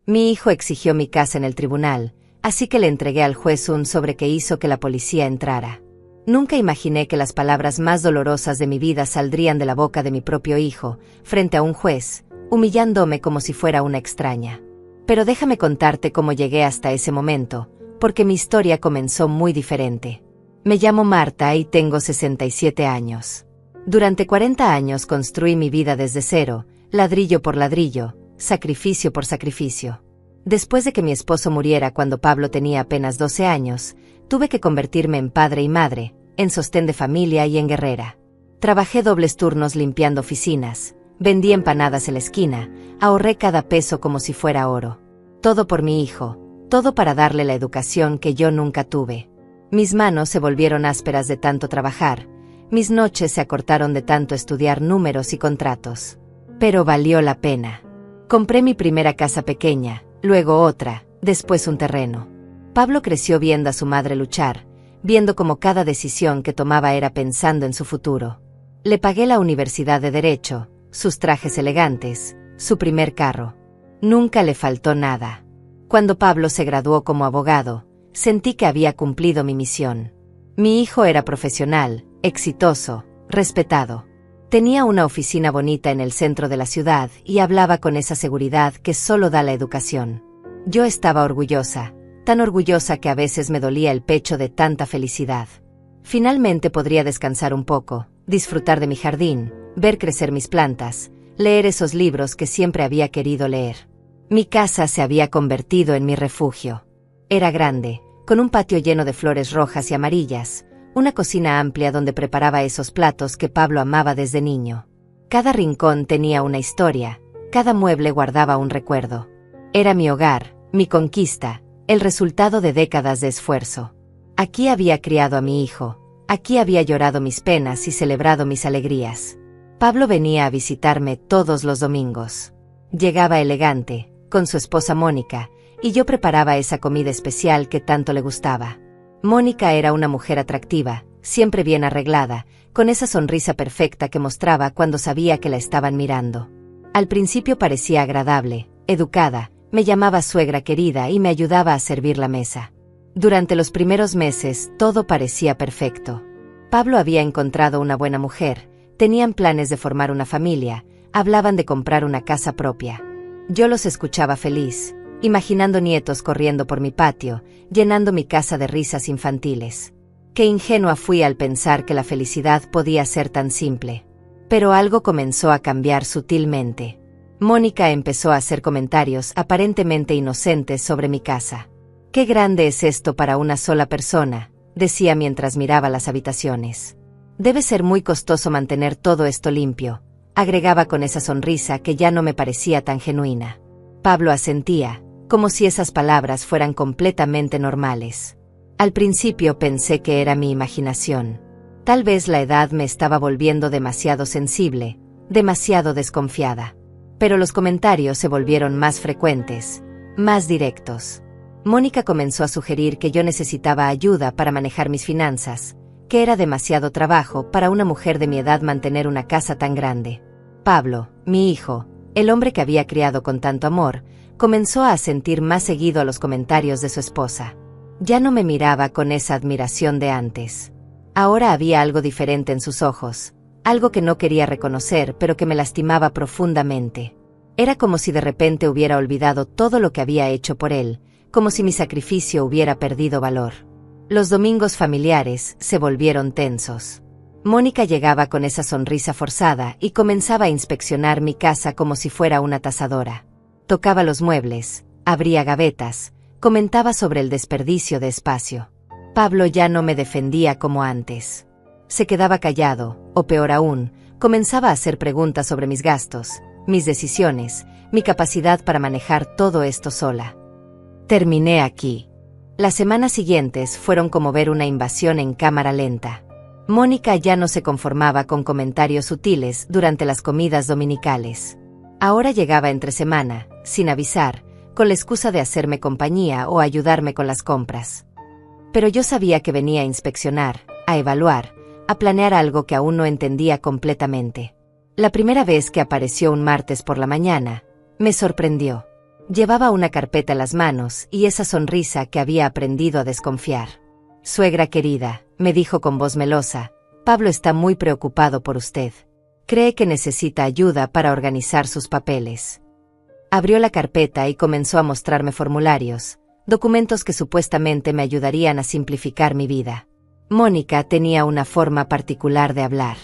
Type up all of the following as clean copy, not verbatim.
Mi hijo exigió mi casa en el tribunal, así que le entregué al juez un sobre que hizo que la policía entrara. Nunca imaginé que las palabras más dolorosas de mi vida saldrían de la boca de mi propio hijo, frente a un juez, humillándome como si fuera una extraña. Pero déjame contarte cómo llegué hasta ese momento, porque mi historia comenzó muy diferente. Me llamo Marta y tengo 67 años. Durante 40 años construí mi vida desde cero, ladrillo por ladrillo, sacrificio por sacrificio. Después de que mi esposo muriera cuando Pablo tenía apenas 12 años, tuve que convertirme en padre y madre, en sostén de familia y en guerrera. Trabajé dobles turnos limpiando oficinas, vendí empanadas en la esquina, ahorré cada peso como si fuera oro. Todo por mi hijo, todo para darle la educación que yo nunca tuve. Mis manos se volvieron ásperas de tanto trabajar, mis noches se acortaron de tanto estudiar números y contratos. Pero valió la pena. Compré mi primera casa pequeña, luego otra, después un terreno. Pablo creció viendo a su madre luchar, viendo cómo cada decisión que tomaba era pensando en su futuro. Le pagué la universidad de Derecho, sus trajes elegantes, su primer carro. Nunca le faltó nada. Cuando Pablo se graduó como abogado, sentí que había cumplido mi misión. Mi hijo era profesional, exitoso, respetado. Tenía una oficina bonita en el centro de la ciudad y hablaba con esa seguridad que solo da la educación. Yo estaba orgullosa, tan orgullosa que a veces me dolía el pecho de tanta felicidad. Finalmente podría descansar un poco, disfrutar de mi jardín, ver crecer mis plantas, leer esos libros que siempre había querido leer. Mi casa se había convertido en mi refugio. Era grande, con un patio lleno de flores rojas y amarillas, una cocina amplia donde preparaba esos platos que Pablo amaba desde niño. Cada rincón tenía una historia, cada mueble guardaba un recuerdo. Era mi hogar, mi conquista, el resultado de décadas de esfuerzo. Aquí había criado a mi hijo, aquí había llorado mis penas y celebrado mis alegrías. Pablo venía a visitarme todos los domingos. Llegaba elegante, con su esposa Mónica, y yo preparaba esa comida especial que tanto le gustaba. Mónica era una mujer atractiva, siempre bien arreglada, con esa sonrisa perfecta que mostraba cuando sabía que la estaban mirando. Al principio parecía agradable, educada, me llamaba suegra querida y me ayudaba a servir la mesa. Durante los primeros meses todo parecía perfecto. Pablo había encontrado una buena mujer, tenían planes de formar una familia, hablaban de comprar una casa propia. Yo los escuchaba feliz, imaginando nietos corriendo por mi patio, llenando mi casa de risas infantiles. Qué ingenua fui al pensar que la felicidad podía ser tan simple. Pero algo comenzó a cambiar sutilmente. Mónica empezó a hacer comentarios aparentemente inocentes sobre mi casa. «Qué grande es esto para una sola persona», decía mientras miraba las habitaciones. «Debe ser muy costoso mantener todo esto limpio», agregaba con esa sonrisa que ya no me parecía tan genuina. Pablo asentía, como si esas palabras fueran completamente normales. Al principio pensé que era mi imaginación. Tal vez la edad me estaba volviendo demasiado sensible, demasiado desconfiada. Pero los comentarios se volvieron más frecuentes, más directos. Mónica comenzó a sugerir que yo necesitaba ayuda para manejar mis finanzas, que era demasiado trabajo para una mujer de mi edad mantener una casa tan grande. Pablo, mi hijo, el hombre que había criado con tanto amor, comenzó a asentir más seguido a los comentarios de su esposa. Ya no me miraba con esa admiración de antes. Ahora había algo diferente en sus ojos, algo que no quería reconocer pero que me lastimaba profundamente. Era como si de repente hubiera olvidado todo lo que había hecho por él, como si mi sacrificio hubiera perdido valor. Los domingos familiares se volvieron tensos. Mónica llegaba con esa sonrisa forzada y comenzaba a inspeccionar mi casa como si fuera una tasadora. Tocaba los muebles, abría gavetas, comentaba sobre el desperdicio de espacio. Pablo ya no me defendía como antes. Se quedaba callado, o peor aún, comenzaba a hacer preguntas sobre mis gastos, mis decisiones, mi capacidad para manejar todo esto sola. Terminé aquí. Las semanas siguientes fueron como ver una invasión en cámara lenta. Mónica ya no se conformaba con comentarios sutiles durante las comidas dominicales. Ahora llegaba entre semana, sin avisar, con la excusa de hacerme compañía o ayudarme con las compras. Pero yo sabía que venía a inspeccionar, a evaluar, a planear algo que aún no entendía completamente. La primera vez que apareció un martes por la mañana, me sorprendió. Llevaba una carpeta en las manos y esa sonrisa que había aprendido a desconfiar. «Suegra querida», me dijo con voz melosa, «Pablo está muy preocupado por usted. Cree que necesita ayuda para organizar sus papeles». Abrió la carpeta y comenzó a mostrarme formularios, documentos que supuestamente me ayudarían a simplificar mi vida. Mónica tenía una forma particular de hablar.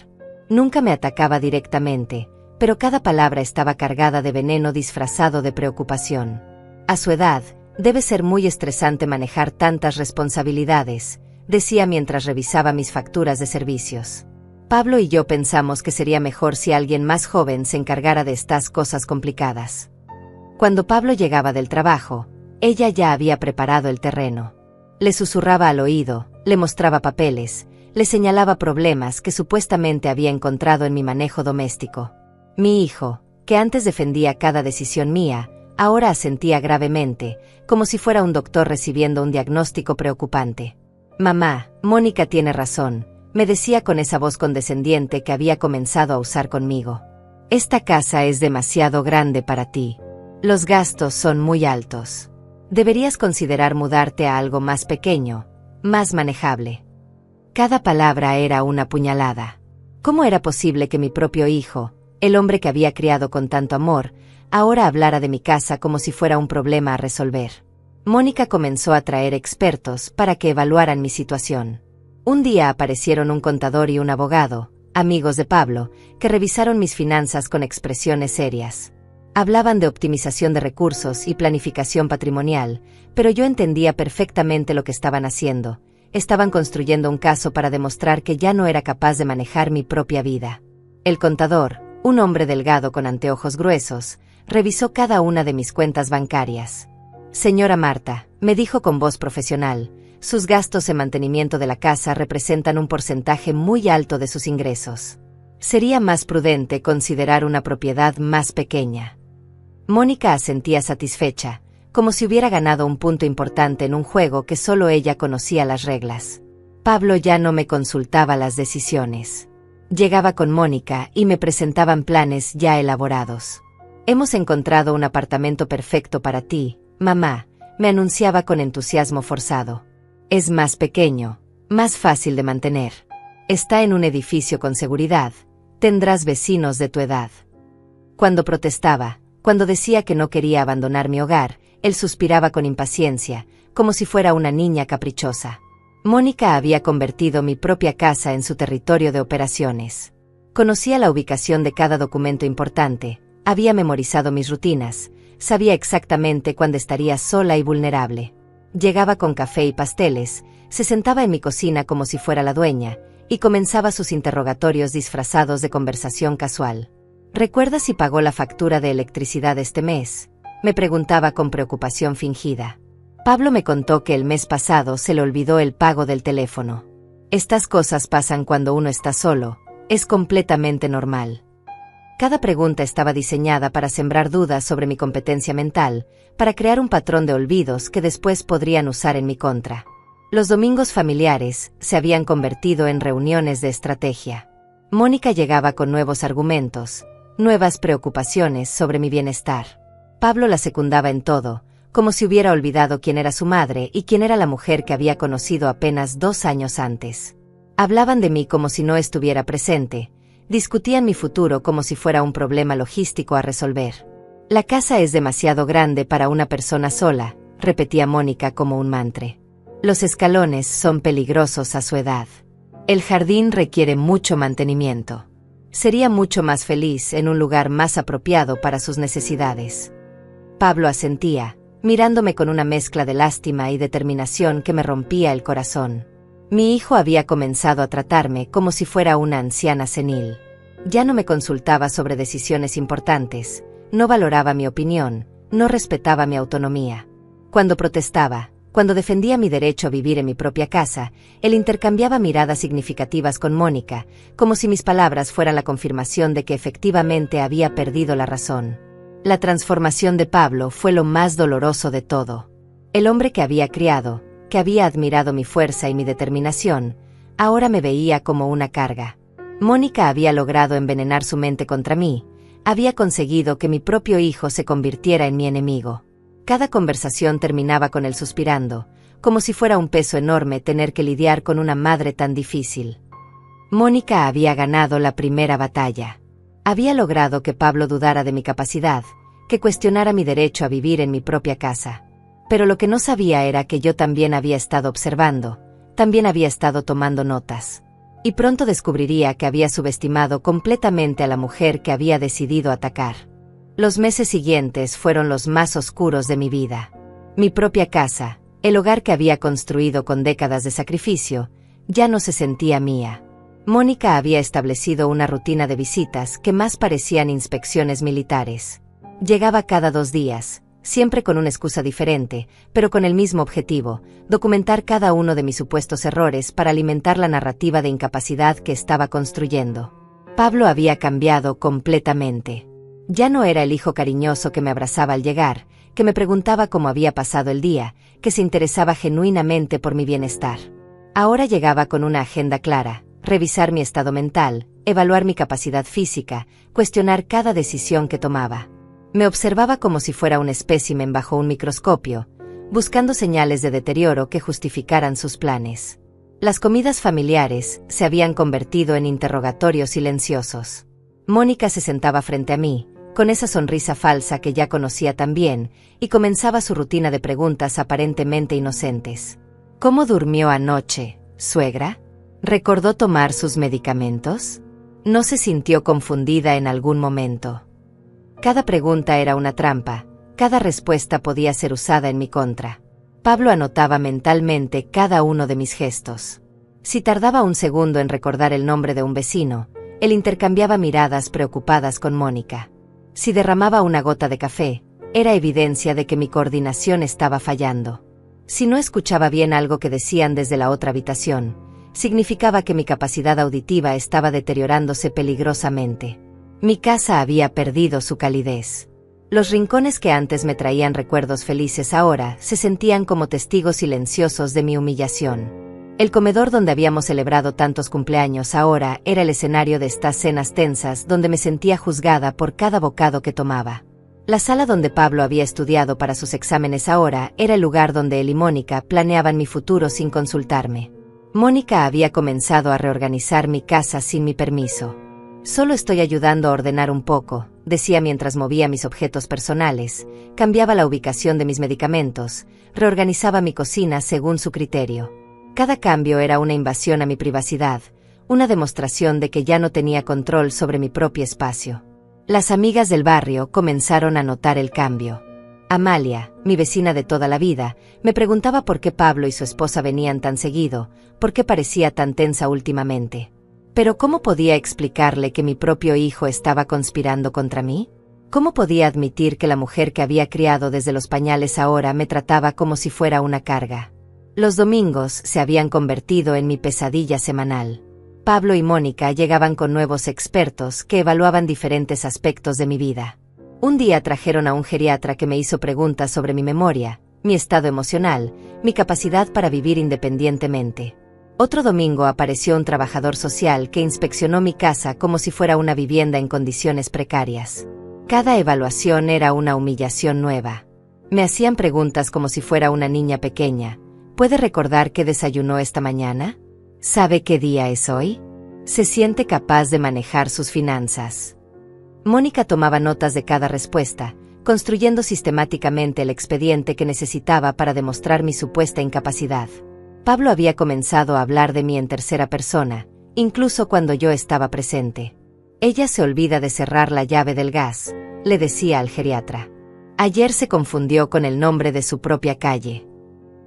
Nunca me atacaba directamente, pero cada palabra estaba cargada de veneno disfrazado de preocupación. A su edad, debe ser muy estresante manejar tantas responsabilidades, decía mientras revisaba mis facturas de servicios. Pablo y yo pensamos que sería mejor si alguien más joven se encargara de estas cosas complicadas. Cuando Pablo llegaba del trabajo, ella ya había preparado el terreno. Le susurraba al oído, le mostraba papeles, le señalaba problemas que supuestamente había encontrado en mi manejo doméstico. Mi hijo, que antes defendía cada decisión mía, ahora asentía gravemente, como si fuera un doctor recibiendo un diagnóstico preocupante. «Mamá, Mónica tiene razón», me decía con esa voz condescendiente que había comenzado a usar conmigo. «Esta casa es demasiado grande para ti. Los gastos son muy altos. Deberías considerar mudarte a algo más pequeño, más manejable». Cada palabra era una puñalada. ¿Cómo era posible que mi propio hijo, el hombre que había criado con tanto amor, ahora hablara de mi casa como si fuera un problema a resolver? Mónica comenzó a traer expertos para que evaluaran mi situación. Un día aparecieron un contador y un abogado, amigos de Pablo, que revisaron mis finanzas con expresiones serias. Hablaban de optimización de recursos y planificación patrimonial, pero yo entendía perfectamente lo que estaban haciendo. Estaban construyendo un caso para demostrar que ya no era capaz de manejar mi propia vida. El contador, un hombre delgado con anteojos gruesos, revisó cada una de mis cuentas bancarias. «Señora Marta», me dijo con voz profesional, «sus gastos en mantenimiento de la casa representan un porcentaje muy alto de sus ingresos. Sería más prudente considerar una propiedad más pequeña». Mónica asentía satisfecha, como si hubiera ganado un punto importante en un juego que solo ella conocía las reglas. Pablo ya no me consultaba las decisiones. Llegaba con Mónica y me presentaban planes ya elaborados. «Hemos encontrado un apartamento perfecto para ti, mamá», me anunciaba con entusiasmo forzado. «Es más pequeño, más fácil de mantener. Está en un edificio con seguridad, tendrás vecinos de tu edad». Cuando protestaba, cuando decía que no quería abandonar mi hogar, él suspiraba con impaciencia, como si fuera una niña caprichosa. Mónica había convertido mi propia casa en su territorio de operaciones. Conocía la ubicación de cada documento importante, había memorizado mis rutinas, sabía exactamente cuándo estaría sola y vulnerable. Llegaba con café y pasteles, se sentaba en mi cocina como si fuera la dueña, y comenzaba sus interrogatorios disfrazados de conversación casual. «¿Recuerdas si pagó la factura de electricidad este mes?», me preguntaba con preocupación fingida. Pablo me contó que el mes pasado se le olvidó el pago del teléfono. Estas cosas pasan cuando uno está solo, es completamente normal. Cada pregunta estaba diseñada para sembrar dudas sobre mi competencia mental, para crear un patrón de olvidos que después podrían usar en mi contra. Los domingos familiares se habían convertido en reuniones de estrategia. Mónica llegaba con nuevos argumentos, nuevas preocupaciones sobre mi bienestar. Pablo la secundaba en todo, como si hubiera olvidado quién era su madre y quién era la mujer que había conocido apenas 2 años antes. Hablaban de mí como si no estuviera presente, discutían mi futuro como si fuera un problema logístico a resolver. «La casa es demasiado grande para una persona sola», repetía Mónica como un mantra. «Los escalones son peligrosos a su edad. El jardín requiere mucho mantenimiento. Sería mucho más feliz en un lugar más apropiado para sus necesidades». Pablo asentía, mirándome con una mezcla de lástima y determinación que me rompía el corazón. Mi hijo había comenzado a tratarme como si fuera una anciana senil. Ya no me consultaba sobre decisiones importantes, no valoraba mi opinión, no respetaba mi autonomía. Cuando protestaba, cuando defendía mi derecho a vivir en mi propia casa, él intercambiaba miradas significativas con Mónica, como si mis palabras fueran la confirmación de que efectivamente había perdido la razón. La transformación de Pablo fue lo más doloroso de todo. El hombre que había criado, que había admirado mi fuerza y mi determinación, ahora me veía como una carga. Mónica había logrado envenenar su mente contra mí, había conseguido que mi propio hijo se convirtiera en mi enemigo. Cada conversación terminaba con él suspirando, como si fuera un peso enorme tener que lidiar con una madre tan difícil. Mónica había ganado la primera batalla. Había logrado que Pablo dudara de mi capacidad, que cuestionara mi derecho a vivir en mi propia casa. Pero lo que no sabía era que yo también había estado observando, también había estado tomando notas. Y pronto descubriría que había subestimado completamente a la mujer que había decidido atacar. Los meses siguientes fueron los más oscuros de mi vida. Mi propia casa, el hogar que había construido con décadas de sacrificio, ya no se sentía mía. Mónica había establecido una rutina de visitas que más parecían inspecciones militares. Llegaba cada 2 días, siempre con una excusa diferente, pero con el mismo objetivo: documentar cada uno de mis supuestos errores para alimentar la narrativa de incapacidad que estaba construyendo. Pablo había cambiado completamente. Ya no era el hijo cariñoso que me abrazaba al llegar, que me preguntaba cómo había pasado el día, que se interesaba genuinamente por mi bienestar. Ahora llegaba con una agenda clara: revisar mi estado mental, evaluar mi capacidad física, cuestionar cada decisión que tomaba. Me observaba como si fuera un espécimen bajo un microscopio, buscando señales de deterioro que justificaran sus planes. Las comidas familiares se habían convertido en interrogatorios silenciosos. Mónica se sentaba frente a mí, con esa sonrisa falsa que ya conocía tan bien, y comenzaba su rutina de preguntas aparentemente inocentes. ¿Cómo durmió anoche, suegra? ¿Recordó tomar sus medicamentos? ¿No se sintió confundida en algún momento? Cada pregunta era una trampa, cada respuesta podía ser usada en mi contra. Pablo anotaba mentalmente cada uno de mis gestos. Si tardaba un segundo en recordar el nombre de un vecino, él intercambiaba miradas preocupadas con Mónica. Si derramaba una gota de café, era evidencia de que mi coordinación estaba fallando. Si no escuchaba bien algo que decían desde la otra habitación, significaba que mi capacidad auditiva estaba deteriorándose peligrosamente. Mi casa había perdido su calidez. Los rincones que antes me traían recuerdos felices ahora se sentían como testigos silenciosos de mi humillación. El comedor donde habíamos celebrado tantos cumpleaños ahora era el escenario de estas cenas tensas donde me sentía juzgada por cada bocado que tomaba. La sala donde Pablo había estudiado para sus exámenes ahora era el lugar donde él y Mónica planeaban mi futuro sin consultarme. Mónica había comenzado a reorganizar mi casa sin mi permiso. Solo estoy ayudando a ordenar un poco, decía mientras movía mis objetos personales, cambiaba la ubicación de mis medicamentos, reorganizaba mi cocina según su criterio. Cada cambio era una invasión a mi privacidad, una demostración de que ya no tenía control sobre mi propio espacio. Las amigas del barrio comenzaron a notar el cambio. Amalia, mi vecina de toda la vida, me preguntaba por qué Pablo y su esposa venían tan seguido, por qué parecía tan tensa últimamente. Pero ¿cómo podía explicarle que mi propio hijo estaba conspirando contra mí? ¿Cómo podía admitir que la mujer que había criado desde los pañales ahora me trataba como si fuera una carga? Los domingos se habían convertido en mi pesadilla semanal. Pablo y Mónica llegaban con nuevos expertos que evaluaban diferentes aspectos de mi vida. Un día trajeron a un geriatra que me hizo preguntas sobre mi memoria, mi estado emocional, mi capacidad para vivir independientemente. Otro domingo apareció un trabajador social que inspeccionó mi casa como si fuera una vivienda en condiciones precarias. Cada evaluación era una humillación nueva. Me hacían preguntas como si fuera una niña pequeña. ¿Puede recordar qué desayunó esta mañana? ¿Sabe qué día es hoy? ¿Se siente capaz de manejar sus finanzas? Mónica tomaba notas de cada respuesta, construyendo sistemáticamente el expediente que necesitaba para demostrar mi supuesta incapacidad. Pablo había comenzado a hablar de mí en tercera persona, incluso cuando yo estaba presente. Ella se olvida de cerrar la llave del gas, le decía al geriatra. Ayer se confundió con el nombre de su propia calle.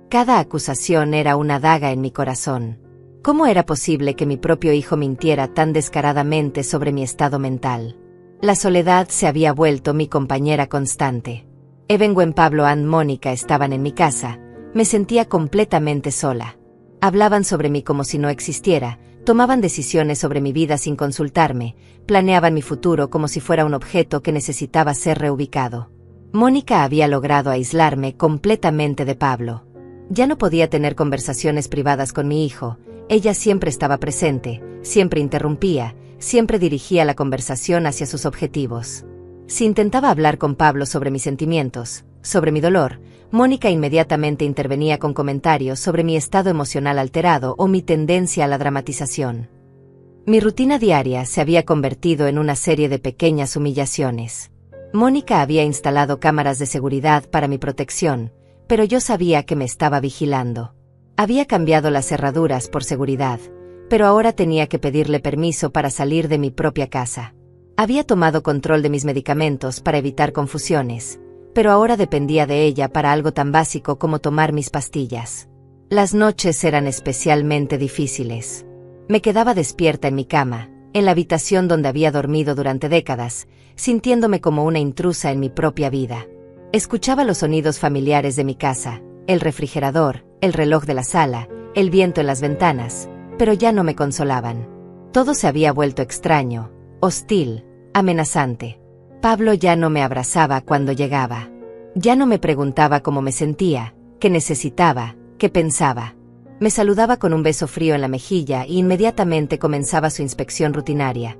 Cada acusación era una daga en mi corazón. ¿Cómo era posible que mi propio hijo mintiera tan descaradamente sobre mi estado mental? La soledad se había vuelto mi compañera constante. Evenwen, Pablo y Mónica estaban en mi casa. Me sentía completamente sola. Hablaban sobre mí como si no existiera, tomaban decisiones sobre mi vida sin consultarme, planeaban mi futuro como si fuera un objeto que necesitaba ser reubicado. Mónica había logrado aislarme completamente de Pablo. Ya no podía tener conversaciones privadas con mi hijo. Ella siempre estaba presente, siempre interrumpía, siempre dirigía la conversación hacia sus objetivos. Si intentaba hablar con Pablo sobre mis sentimientos, sobre mi dolor, Mónica inmediatamente intervenía con comentarios sobre mi estado emocional alterado o mi tendencia a la dramatización. Mi rutina diaria se había convertido en una serie de pequeñas humillaciones. Mónica había instalado cámaras de seguridad para mi protección, pero yo sabía que me estaba vigilando. Había cambiado las cerraduras por seguridad, pero ahora tenía que pedirle permiso para salir de mi propia casa. Había tomado control de mis medicamentos para evitar confusiones, pero ahora dependía de ella para algo tan básico como tomar mis pastillas. Las noches eran especialmente difíciles. Me quedaba despierta en mi cama, en la habitación donde había dormido durante décadas, sintiéndome como una intrusa en mi propia vida. Escuchaba los sonidos familiares de mi casa, el refrigerador, el reloj de la sala, el viento en las ventanas, pero ya no me consolaban. Todo se había vuelto extraño, hostil, amenazante. Pablo ya no me abrazaba cuando llegaba. Ya no me preguntaba cómo me sentía, qué necesitaba, qué pensaba. Me saludaba con un beso frío en la mejilla e inmediatamente comenzaba su inspección rutinaria.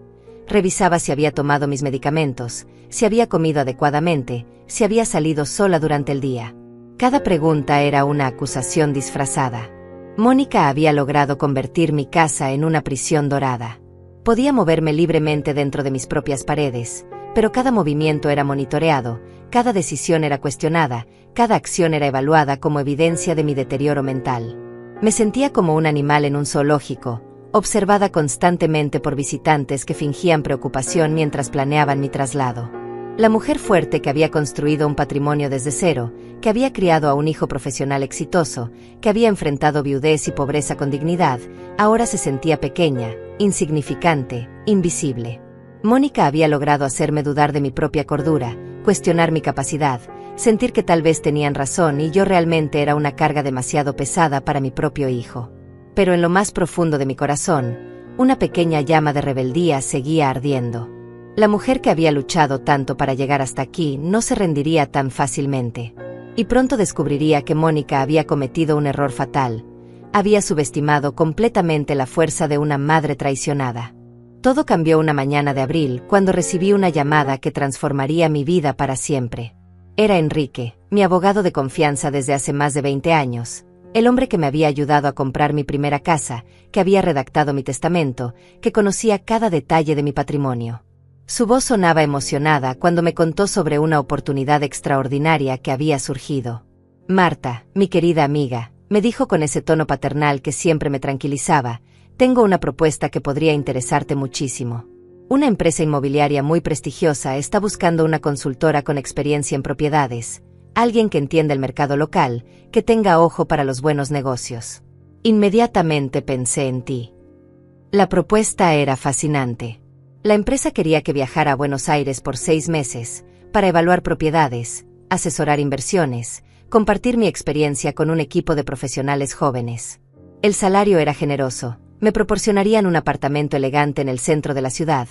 Revisaba si había tomado mis medicamentos, si había comido adecuadamente, si había salido sola durante el día. Cada pregunta era una acusación disfrazada. Mónica había logrado convertir mi casa en una prisión dorada. Podía moverme libremente dentro de mis propias paredes, pero cada movimiento era monitoreado, cada decisión era cuestionada, cada acción era evaluada como evidencia de mi deterioro mental. Me sentía como un animal en un zoológico, observada constantemente por visitantes que fingían preocupación mientras planeaban mi traslado. La mujer fuerte que había construido un patrimonio desde cero, que había criado a un hijo profesional exitoso, que había enfrentado viudez y pobreza con dignidad, ahora se sentía pequeña, insignificante, invisible. Mónica había logrado hacerme dudar de mi propia cordura, cuestionar mi capacidad, sentir que tal vez tenían razón y yo realmente era una carga demasiado pesada para mi propio hijo. Pero en lo más profundo de mi corazón, una pequeña llama de rebeldía seguía ardiendo. La mujer que había luchado tanto para llegar hasta aquí no se rendiría tan fácilmente. Y pronto descubriría que Mónica había cometido un error fatal. Había subestimado completamente la fuerza de una madre traicionada. Todo cambió una mañana de abril cuando recibí una llamada que transformaría mi vida para siempre. Era Enrique, mi abogado de confianza desde hace más de 20 años, el hombre que me había ayudado a comprar mi primera casa, que había redactado mi testamento, que conocía cada detalle de mi patrimonio. Su voz sonaba emocionada cuando me contó sobre una oportunidad extraordinaria que había surgido. Marta, mi querida amiga, me dijo con ese tono paternal que siempre me tranquilizaba, tengo una propuesta que podría interesarte muchísimo. Una empresa inmobiliaria muy prestigiosa está buscando una consultora con experiencia en propiedades, alguien que entienda el mercado local, que tenga ojo para los buenos negocios. Inmediatamente pensé en ti. La propuesta era fascinante. La empresa quería que viajara a Buenos Aires por 6 meses, para evaluar propiedades, asesorar inversiones, compartir mi experiencia con un equipo de profesionales jóvenes. El salario era generoso. Me proporcionarían un apartamento elegante en el centro de la ciudad,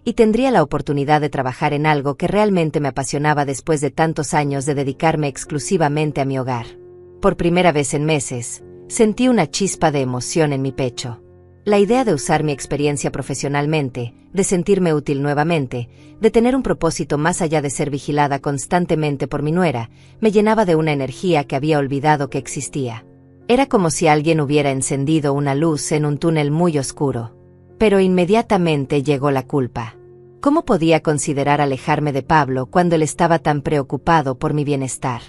y tendría la oportunidad de trabajar en algo que realmente me apasionaba después de tantos años de dedicarme exclusivamente a mi hogar. Por primera vez en meses, sentí una chispa de emoción en mi pecho. La idea de usar mi experiencia profesionalmente, de sentirme útil nuevamente, de tener un propósito más allá de ser vigilada constantemente por mi nuera, me llenaba de una energía que había olvidado que existía. Era como si alguien hubiera encendido una luz en un túnel muy oscuro. Pero inmediatamente llegó la culpa. ¿Cómo podía considerar alejarme de Pablo cuando él estaba tan preocupado por mi bienestar?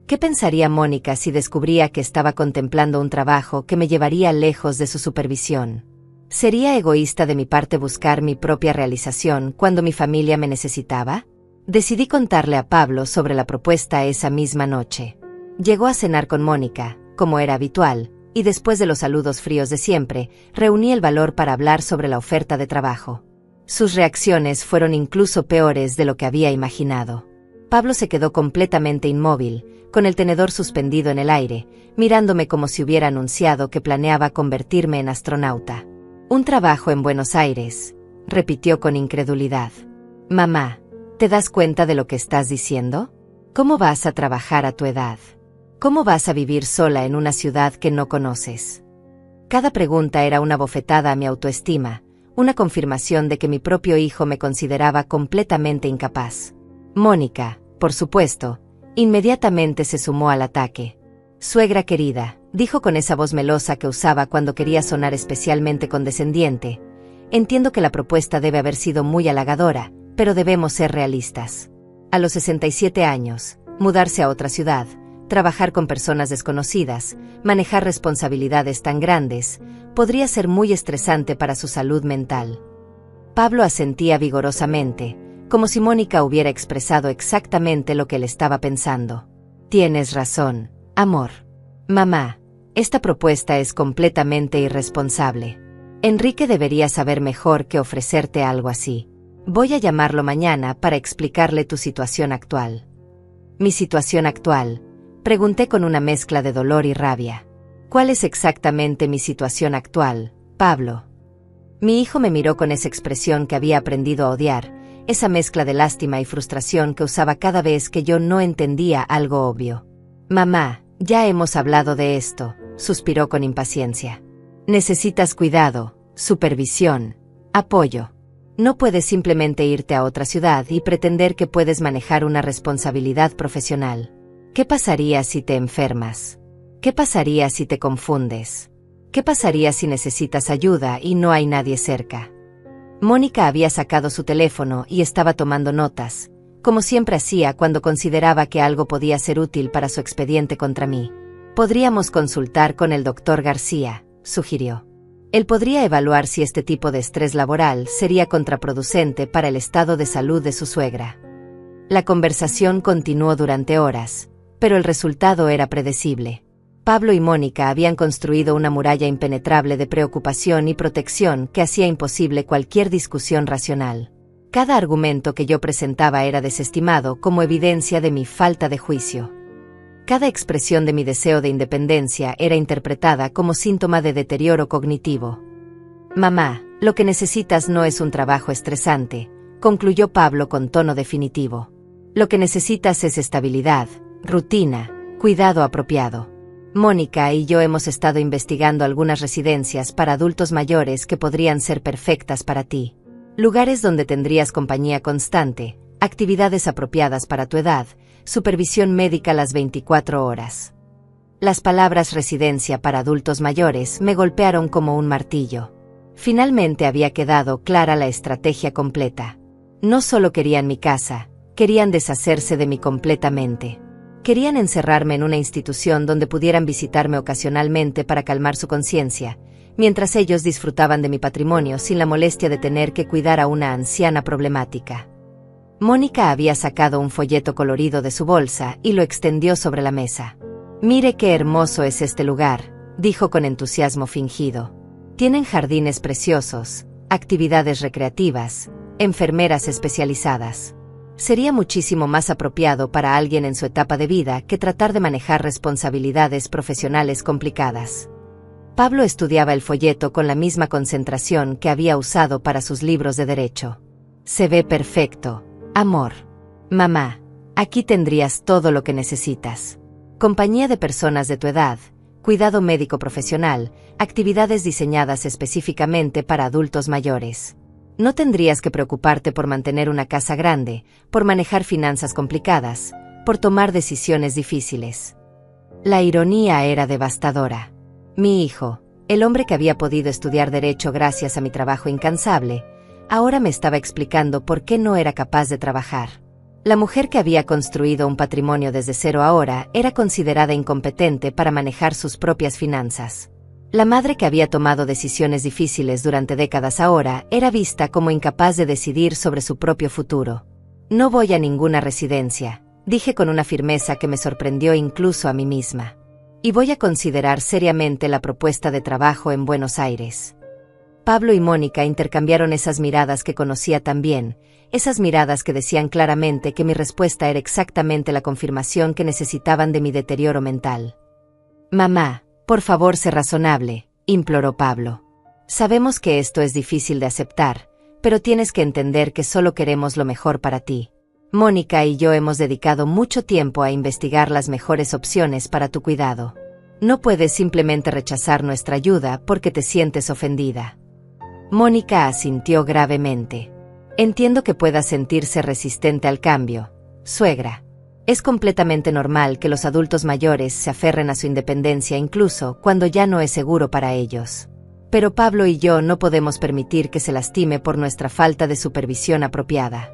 ¿Qué pensaría Mónica si descubría que estaba contemplando un trabajo que me llevaría lejos de su supervisión? ¿Sería egoísta de mi parte buscar mi propia realización cuando mi familia me necesitaba? Decidí contarle a Pablo sobre la propuesta esa misma noche. Llegó a cenar con Mónica, como era habitual, y después de los saludos fríos de siempre, reuní el valor para hablar sobre la oferta de trabajo. Sus reacciones fueron incluso peores de lo que había imaginado. Pablo se quedó completamente inmóvil, con el tenedor suspendido en el aire, mirándome como si hubiera anunciado que planeaba convertirme en astronauta. «Un trabajo en Buenos Aires», repitió con incredulidad. «Mamá, ¿te das cuenta de lo que estás diciendo? ¿Cómo vas a trabajar a tu edad? ¿Cómo vas a vivir sola en una ciudad que no conoces?» Cada pregunta era una bofetada a mi autoestima, una confirmación de que mi propio hijo me consideraba completamente incapaz. Mónica, por supuesto, Inmediatamente se sumó al ataque. Suegra querida, dijo con esa voz melosa que usaba cuando quería sonar especialmente condescendiente, entiendo que la propuesta debe haber sido muy halagadora, pero debemos ser realistas. A los 67 años, mudarse a otra ciudad, trabajar con personas desconocidas, manejar responsabilidades tan grandes, podría ser muy estresante para su salud mental. Pablo asentía vigorosamente, como si Mónica hubiera expresado exactamente lo que él estaba pensando. Tienes razón, amor. Mamá, esta propuesta es completamente irresponsable. Enrique debería saber mejor que ofrecerte algo así. Voy a llamarlo mañana para explicarle tu situación actual. ¿Mi situación actual? Pregunté con una mezcla de dolor y rabia. ¿Cuál es exactamente mi situación actual, Pablo? Mi hijo me miró con esa expresión que había aprendido a odiar, esa mezcla de lástima y frustración que usaba cada vez que yo no entendía algo obvio. Mamá, ya hemos hablado de esto, suspiró con impaciencia. Necesitas cuidado, supervisión, apoyo. No puedes simplemente irte a otra ciudad y pretender que puedes manejar una responsabilidad profesional. ¿Qué pasaría si te enfermas? ¿Qué pasaría si te confundes? ¿Qué pasaría si necesitas ayuda y no hay nadie cerca? Mónica había sacado su teléfono y estaba tomando notas, como siempre hacía cuando consideraba que algo podía ser útil para su expediente contra mí. Podríamos consultar con el doctor García, sugirió. Él podría evaluar si este tipo de estrés laboral sería contraproducente para el estado de salud de su suegra. La conversación continuó durante horas, pero el resultado era predecible. Pablo y Mónica habían construido una muralla impenetrable de preocupación y protección que hacía imposible cualquier discusión racional. Cada argumento que yo presentaba era desestimado como evidencia de mi falta de juicio. Cada expresión de mi deseo de independencia era interpretada como síntoma de deterioro cognitivo. Mamá, lo que necesitas no es un trabajo estresante, concluyó Pablo con tono definitivo. Lo que necesitas es estabilidad, rutina, cuidado apropiado. Mónica y yo hemos estado investigando algunas residencias para adultos mayores que podrían ser perfectas para ti. Lugares donde tendrías compañía constante, actividades apropiadas para tu edad, supervisión médica las 24 horas. Las palabras residencia para adultos mayores me golpearon como un martillo. Finalmente había quedado clara la estrategia completa. No solo querían mi casa, querían deshacerse de mí completamente. Querían encerrarme en una institución donde pudieran visitarme ocasionalmente para calmar su conciencia, mientras ellos disfrutaban de mi patrimonio sin la molestia de tener que cuidar a una anciana problemática. Mónica había sacado un folleto colorido de su bolsa y lo extendió sobre la mesa. Mire qué hermoso es este lugar, dijo con entusiasmo fingido. Tienen jardines preciosos, actividades recreativas, enfermeras especializadas. Sería muchísimo más apropiado para alguien en su etapa de vida que tratar de manejar responsabilidades profesionales complicadas. Pablo estudiaba el folleto con la misma concentración que había usado para sus libros de derecho. Se ve perfecto, amor. Mamá, aquí tendrías todo lo que necesitas. Compañía de personas de tu edad, cuidado médico profesional, actividades diseñadas específicamente para adultos mayores. No tendrías que preocuparte por mantener una casa grande, por manejar finanzas complicadas, por tomar decisiones difíciles. La ironía era devastadora. Mi hijo, el hombre que había podido estudiar derecho gracias a mi trabajo incansable, ahora me estaba explicando por qué no era capaz de trabajar. La mujer que había construido un patrimonio desde cero ahora era considerada incompetente para manejar sus propias finanzas. La madre que había tomado decisiones difíciles durante décadas ahora era vista como incapaz de decidir sobre su propio futuro. No voy a ninguna residencia, dije con una firmeza que me sorprendió incluso a mí misma. Y voy a considerar seriamente la propuesta de trabajo en Buenos Aires. Pablo y Mónica intercambiaron esas miradas que conocía tan bien, esas miradas que decían claramente que mi respuesta era exactamente la confirmación que necesitaban de mi deterioro mental. Mamá, por favor, sé razonable, imploró Pablo. Sabemos que esto es difícil de aceptar, pero tienes que entender que solo queremos lo mejor para ti. Mónica y yo hemos dedicado mucho tiempo a investigar las mejores opciones para tu cuidado. No puedes simplemente rechazar nuestra ayuda porque te sientes ofendida. Mónica asintió gravemente. Entiendo que pueda sentirse resistente al cambio, suegra. Es completamente normal que los adultos mayores se aferren a su independencia incluso cuando ya no es seguro para ellos. Pero Pablo y yo no podemos permitir que se lastime por nuestra falta de supervisión apropiada.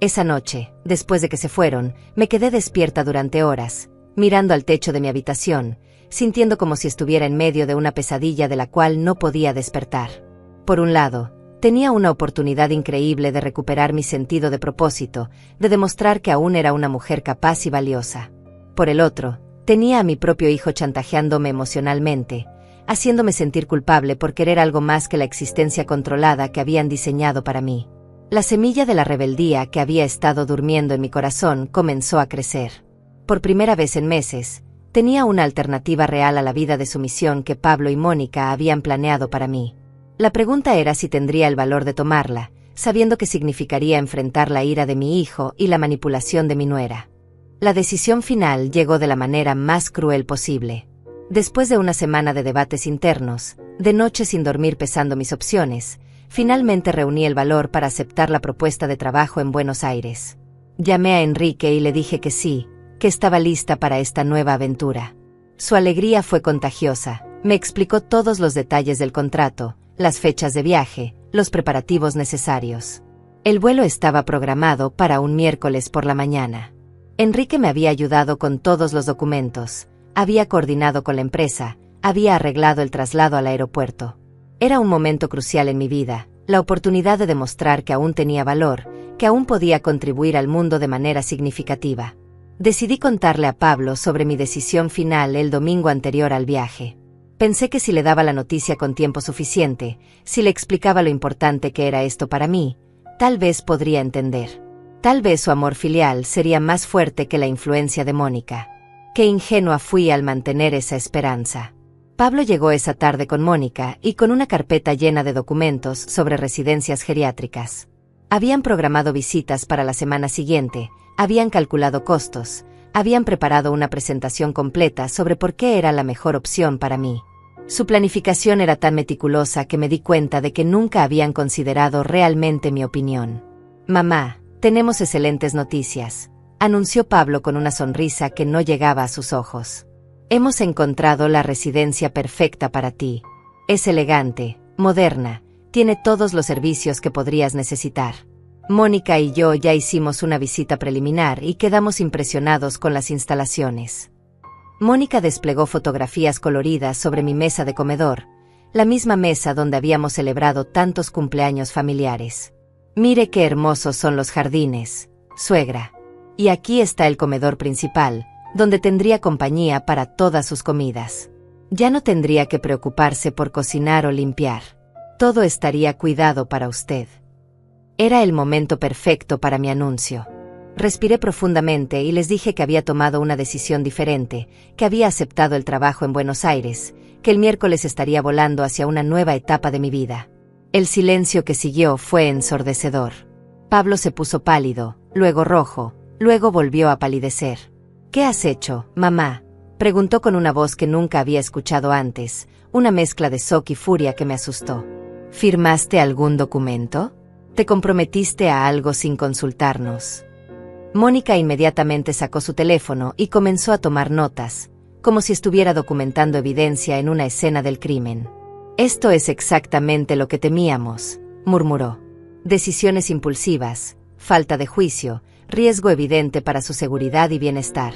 Esa noche, después de que se fueron, me quedé despierta durante horas, mirando al techo de mi habitación, sintiendo como si estuviera en medio de una pesadilla de la cual no podía despertar. Por un lado, tenía una oportunidad increíble de recuperar mi sentido de propósito, de demostrar que aún era una mujer capaz y valiosa. Por el otro, tenía a mi propio hijo chantajeándome emocionalmente, haciéndome sentir culpable por querer algo más que la existencia controlada que habían diseñado para mí. La semilla de la rebeldía que había estado durmiendo en mi corazón comenzó a crecer. Por primera vez en meses, tenía una alternativa real a la vida de sumisión que Pablo y Mónica habían planeado para mí. La pregunta era si tendría el valor de tomarla, sabiendo que significaría enfrentar la ira de mi hijo y la manipulación de mi nuera. La decisión final llegó de la manera más cruel posible. Después de una semana de debates internos, de noche sin dormir pesando mis opciones, finalmente reuní el valor para aceptar la propuesta de trabajo en Buenos Aires. Llamé a Enrique y le dije que sí, que estaba lista para esta nueva aventura. Su alegría fue contagiosa, me explicó todos los detalles del contrato, las fechas de viaje, los preparativos necesarios. El vuelo estaba programado para un miércoles por la mañana. Enrique me había ayudado con todos los documentos, había coordinado con la empresa, había arreglado el traslado al aeropuerto. Era un momento crucial en mi vida, la oportunidad de demostrar que aún tenía valor, que aún podía contribuir al mundo de manera significativa. Decidí contarle a Pablo sobre mi decisión final el domingo anterior al viaje. Pensé que si le daba la noticia con tiempo suficiente, si le explicaba lo importante que era esto para mí, tal vez podría entender. Tal vez su amor filial sería más fuerte que la influencia de Mónica. Qué ingenua fui al mantener esa esperanza. Pablo llegó esa tarde con Mónica y con una carpeta llena de documentos sobre residencias geriátricas. Habían programado visitas para la semana siguiente, habían calculado costos, habían preparado una presentación completa sobre por qué era la mejor opción para mí. Su planificación era tan meticulosa que me di cuenta de que nunca habían considerado realmente mi opinión. «Mamá, tenemos excelentes noticias», anunció Pablo con una sonrisa que no llegaba a sus ojos. «Hemos encontrado la residencia perfecta para ti. Es elegante, moderna, tiene todos los servicios que podrías necesitar. Mónica y yo ya hicimos una visita preliminar y quedamos impresionados con las instalaciones». Mónica desplegó fotografías coloridas sobre mi mesa de comedor, la misma mesa donde habíamos celebrado tantos cumpleaños familiares. «Mire qué hermosos son los jardines, suegra. Y aquí está el comedor principal, donde tendría compañía para todas sus comidas. Ya no tendría que preocuparse por cocinar o limpiar. Todo estaría cuidado para usted». Era el momento perfecto para mi anuncio. Respiré profundamente y les dije que había tomado una decisión diferente, que había aceptado el trabajo en Buenos Aires, que el miércoles estaría volando hacia una nueva etapa de mi vida. El silencio que siguió fue ensordecedor. Pablo se puso pálido, luego rojo, luego volvió a palidecer. «¿Qué has hecho, mamá?», preguntó con una voz que nunca había escuchado antes, una mezcla de shock y furia que me asustó. «¿Firmaste algún documento? ¿Te comprometiste a algo sin consultarnos?». Mónica inmediatamente sacó su teléfono y comenzó a tomar notas, como si estuviera documentando evidencia en una escena del crimen. «Esto es exactamente lo que temíamos», murmuró. «Decisiones impulsivas, falta de juicio, riesgo evidente para su seguridad y bienestar».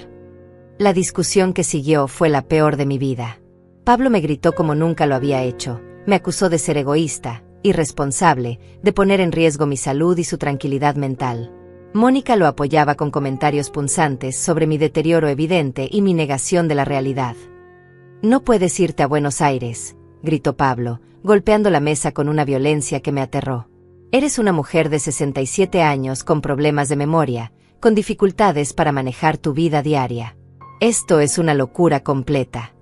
La discusión que siguió fue la peor de mi vida. Pablo me gritó como nunca lo había hecho, me acusó de ser egoísta, irresponsable, de poner en riesgo mi salud y su tranquilidad mental. Mónica lo apoyaba con comentarios punzantes sobre mi deterioro evidente y mi negación de la realidad. «No puedes irte a Buenos Aires», gritó Pablo, golpeando la mesa con una violencia que me aterró. «Eres una mujer de 67 años con problemas de memoria, con dificultades para manejar tu vida diaria. Esto es una locura completa».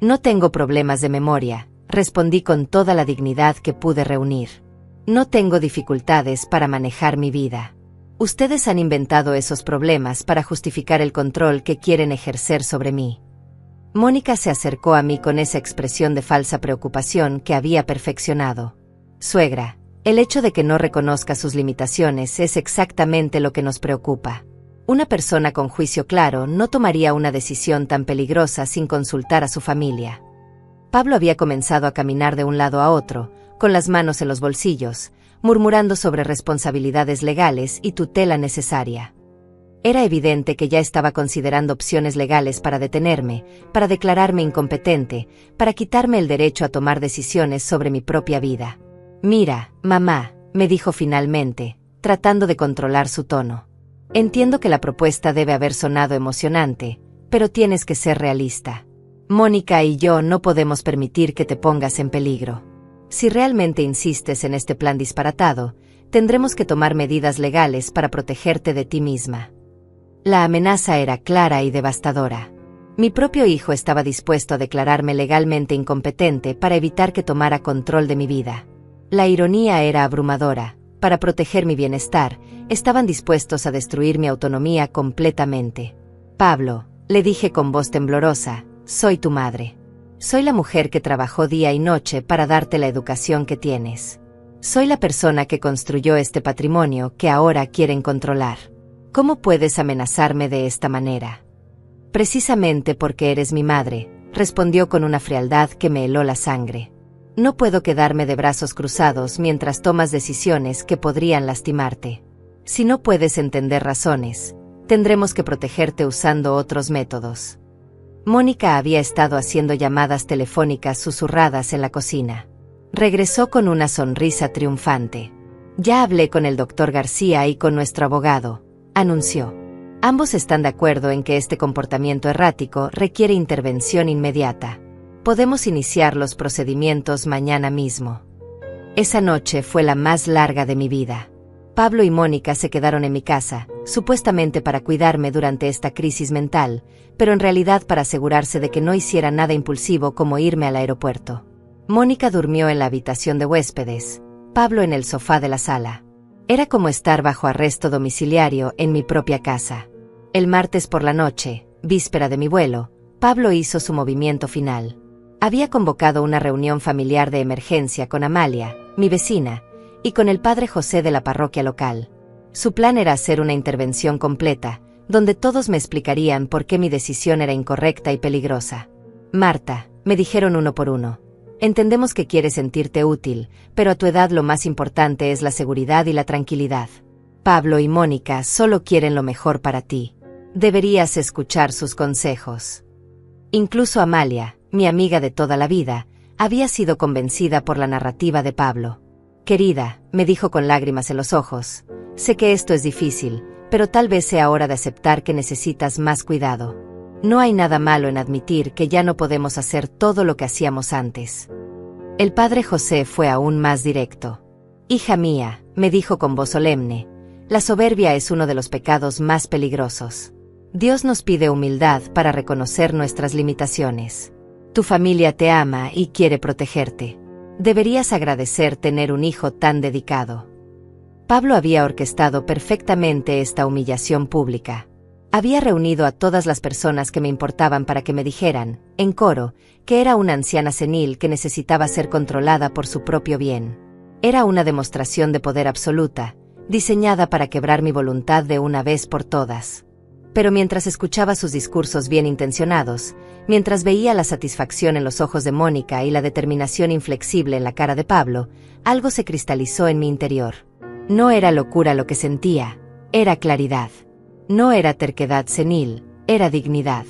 «No tengo problemas de memoria», respondí con toda la dignidad que pude reunir. «No tengo dificultades para manejar mi vida. Ustedes han inventado esos problemas para justificar el control que quieren ejercer sobre mí». Mónica se acercó a mí con esa expresión de falsa preocupación que había perfeccionado. «Suegra, el hecho de que no reconozca sus limitaciones es exactamente lo que nos preocupa. Una persona con juicio claro no tomaría una decisión tan peligrosa sin consultar a su familia. Pablo había comenzado a caminar de un lado a otro, con las manos en los bolsillos, murmurando sobre responsabilidades legales y tutela necesaria. Era evidente que ya estaba considerando opciones legales para detenerme, para declararme incompetente, para quitarme el derecho a tomar decisiones sobre mi propia vida. «Mira, mamá», me dijo finalmente, tratando de controlar su tono. «Entiendo que la propuesta debe haber sonado emocionante, pero tienes que ser realista. Mónica y yo no podemos permitir que te pongas en peligro. Si realmente insistes en este plan disparatado, tendremos que tomar medidas legales para protegerte de ti misma». La amenaza era clara y devastadora. Mi propio hijo estaba dispuesto a declararme legalmente incompetente para evitar que tomara control de mi vida. La ironía era abrumadora. Para proteger mi bienestar, estaban dispuestos a destruir mi autonomía completamente. «Pablo», le dije con voz temblorosa, «soy tu madre. Soy la mujer que trabajó día y noche para darte la educación que tienes. Soy la persona que construyó este patrimonio que ahora quieren controlar. ¿Cómo puedes amenazarme de esta manera?» «Precisamente porque eres mi madre», respondió con una frialdad que me heló la sangre. «No puedo quedarme de brazos cruzados mientras tomas decisiones que podrían lastimarte. Si no puedes entender razones, tendremos que protegerte usando otros métodos». Mónica había estado haciendo llamadas telefónicas susurradas en la cocina. Regresó con una sonrisa triunfante. «Ya hablé con el doctor García y con nuestro abogado», anunció. «Ambos están de acuerdo en que este comportamiento errático requiere intervención inmediata. Podemos iniciar los procedimientos mañana mismo». Esa noche fue la más larga de mi vida. Pablo y Mónica se quedaron en mi casa, supuestamente para cuidarme durante esta crisis mental, pero en realidad para asegurarse de que no hiciera nada impulsivo como irme al aeropuerto. Mónica durmió en la habitación de huéspedes, Pablo en el sofá de la sala. Era como estar bajo arresto domiciliario en mi propia casa. El martes por la noche, víspera de mi vuelo, Pablo hizo su movimiento final. Había convocado una reunión familiar de emergencia con Amalia, mi vecina, y con el padre José de la parroquia local. Su plan era hacer una intervención completa, donde todos me explicarían por qué mi decisión era incorrecta y peligrosa. «Marta», me dijeron uno por uno, «entendemos que quieres sentirte útil, pero a tu edad lo más importante es la seguridad y la tranquilidad. Pablo y Mónica solo quieren lo mejor para ti. Deberías escuchar sus consejos». Incluso Amalia, mi amiga de toda la vida, había sido convencida por la narrativa de Pablo. «Querida», me dijo con lágrimas en los ojos, «sé que esto es difícil, pero tal vez sea hora de aceptar que necesitas más cuidado. No hay nada malo en admitir que ya no podemos hacer todo lo que hacíamos antes». El padre José fue aún más directo. «Hija mía», me dijo con voz solemne, «la soberbia es uno de los pecados más peligrosos. Dios nos pide humildad para reconocer nuestras limitaciones. Tu familia te ama y quiere protegerte. Deberías agradecer tener un hijo tan dedicado». Pablo había orquestado perfectamente esta humillación pública. Había reunido a todas las personas que me importaban para que me dijeran, en coro, que era una anciana senil que necesitaba ser controlada por su propio bien. Era una demostración de poder absoluta, diseñada para quebrar mi voluntad de una vez por todas. Pero mientras escuchaba sus discursos bien intencionados, mientras veía la satisfacción en los ojos de Mónica y la determinación inflexible en la cara de Pablo, algo se cristalizó en mi interior. No era locura lo que sentía, era claridad. No era terquedad senil, era dignidad.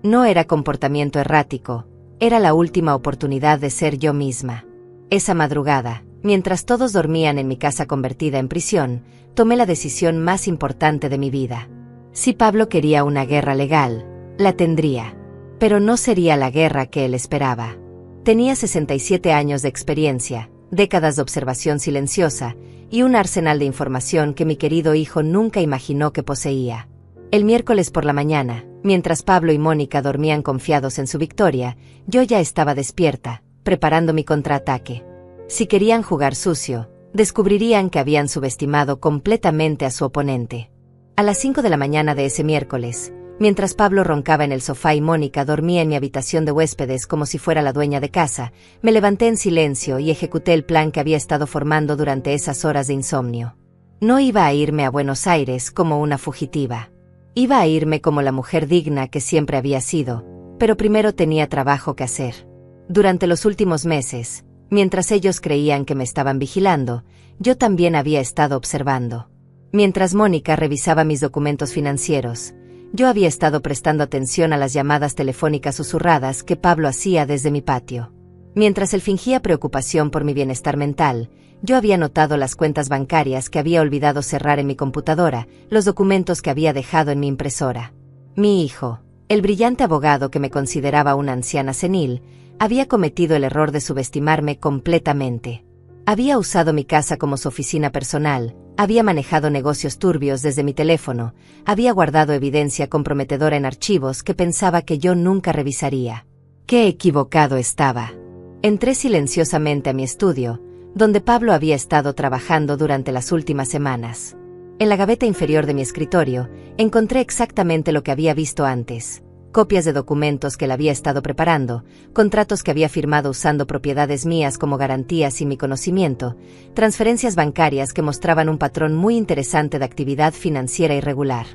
No era comportamiento errático, era la última oportunidad de ser yo misma. Esa madrugada, mientras todos dormían en mi casa convertida en prisión, tomé la decisión más importante de mi vida. Si Pablo quería una guerra legal, la tendría. Pero no sería la guerra que él esperaba. Tenía 67 años de experiencia, décadas de observación silenciosa, y un arsenal de información que mi querido hijo nunca imaginó que poseía. El miércoles por la mañana, mientras Pablo y Mónica dormían confiados en su victoria, yo ya estaba despierta, preparando mi contraataque. Si querían jugar sucio, descubrirían que habían subestimado completamente a su oponente. A las 5 de la mañana de ese miércoles, mientras Pablo roncaba en el sofá y Mónica dormía en mi habitación de huéspedes como si fuera la dueña de casa, me levanté en silencio y ejecuté el plan que había estado formando durante esas horas de insomnio. No iba a irme a Buenos Aires como una fugitiva. Iba a irme como la mujer digna que siempre había sido, pero primero tenía trabajo que hacer. Durante los últimos meses, mientras ellos creían que me estaban vigilando, yo también había estado observando. Mientras Mónica revisaba mis documentos financieros, yo había estado prestando atención a las llamadas telefónicas susurradas que Pablo hacía desde mi patio. Mientras él fingía preocupación por mi bienestar mental, yo había notado las cuentas bancarias que había olvidado cerrar en mi computadora, los documentos que había dejado en mi impresora. Mi hijo, el brillante abogado que me consideraba una anciana senil, había cometido el error de subestimarme completamente. Había usado mi casa como su oficina personal, había manejado negocios turbios desde mi teléfono, había guardado evidencia comprometedora en archivos que pensaba que yo nunca revisaría. ¡Qué equivocado estaba! Entré silenciosamente a mi estudio, donde Pablo había estado trabajando durante las últimas semanas. En la gaveta inferior de mi escritorio, encontré exactamente lo que había visto antes: copias de documentos que él había estado preparando, contratos que había firmado usando propiedades mías como garantías sin mi conocimiento, transferencias bancarias que mostraban un patrón muy interesante de actividad financiera irregular.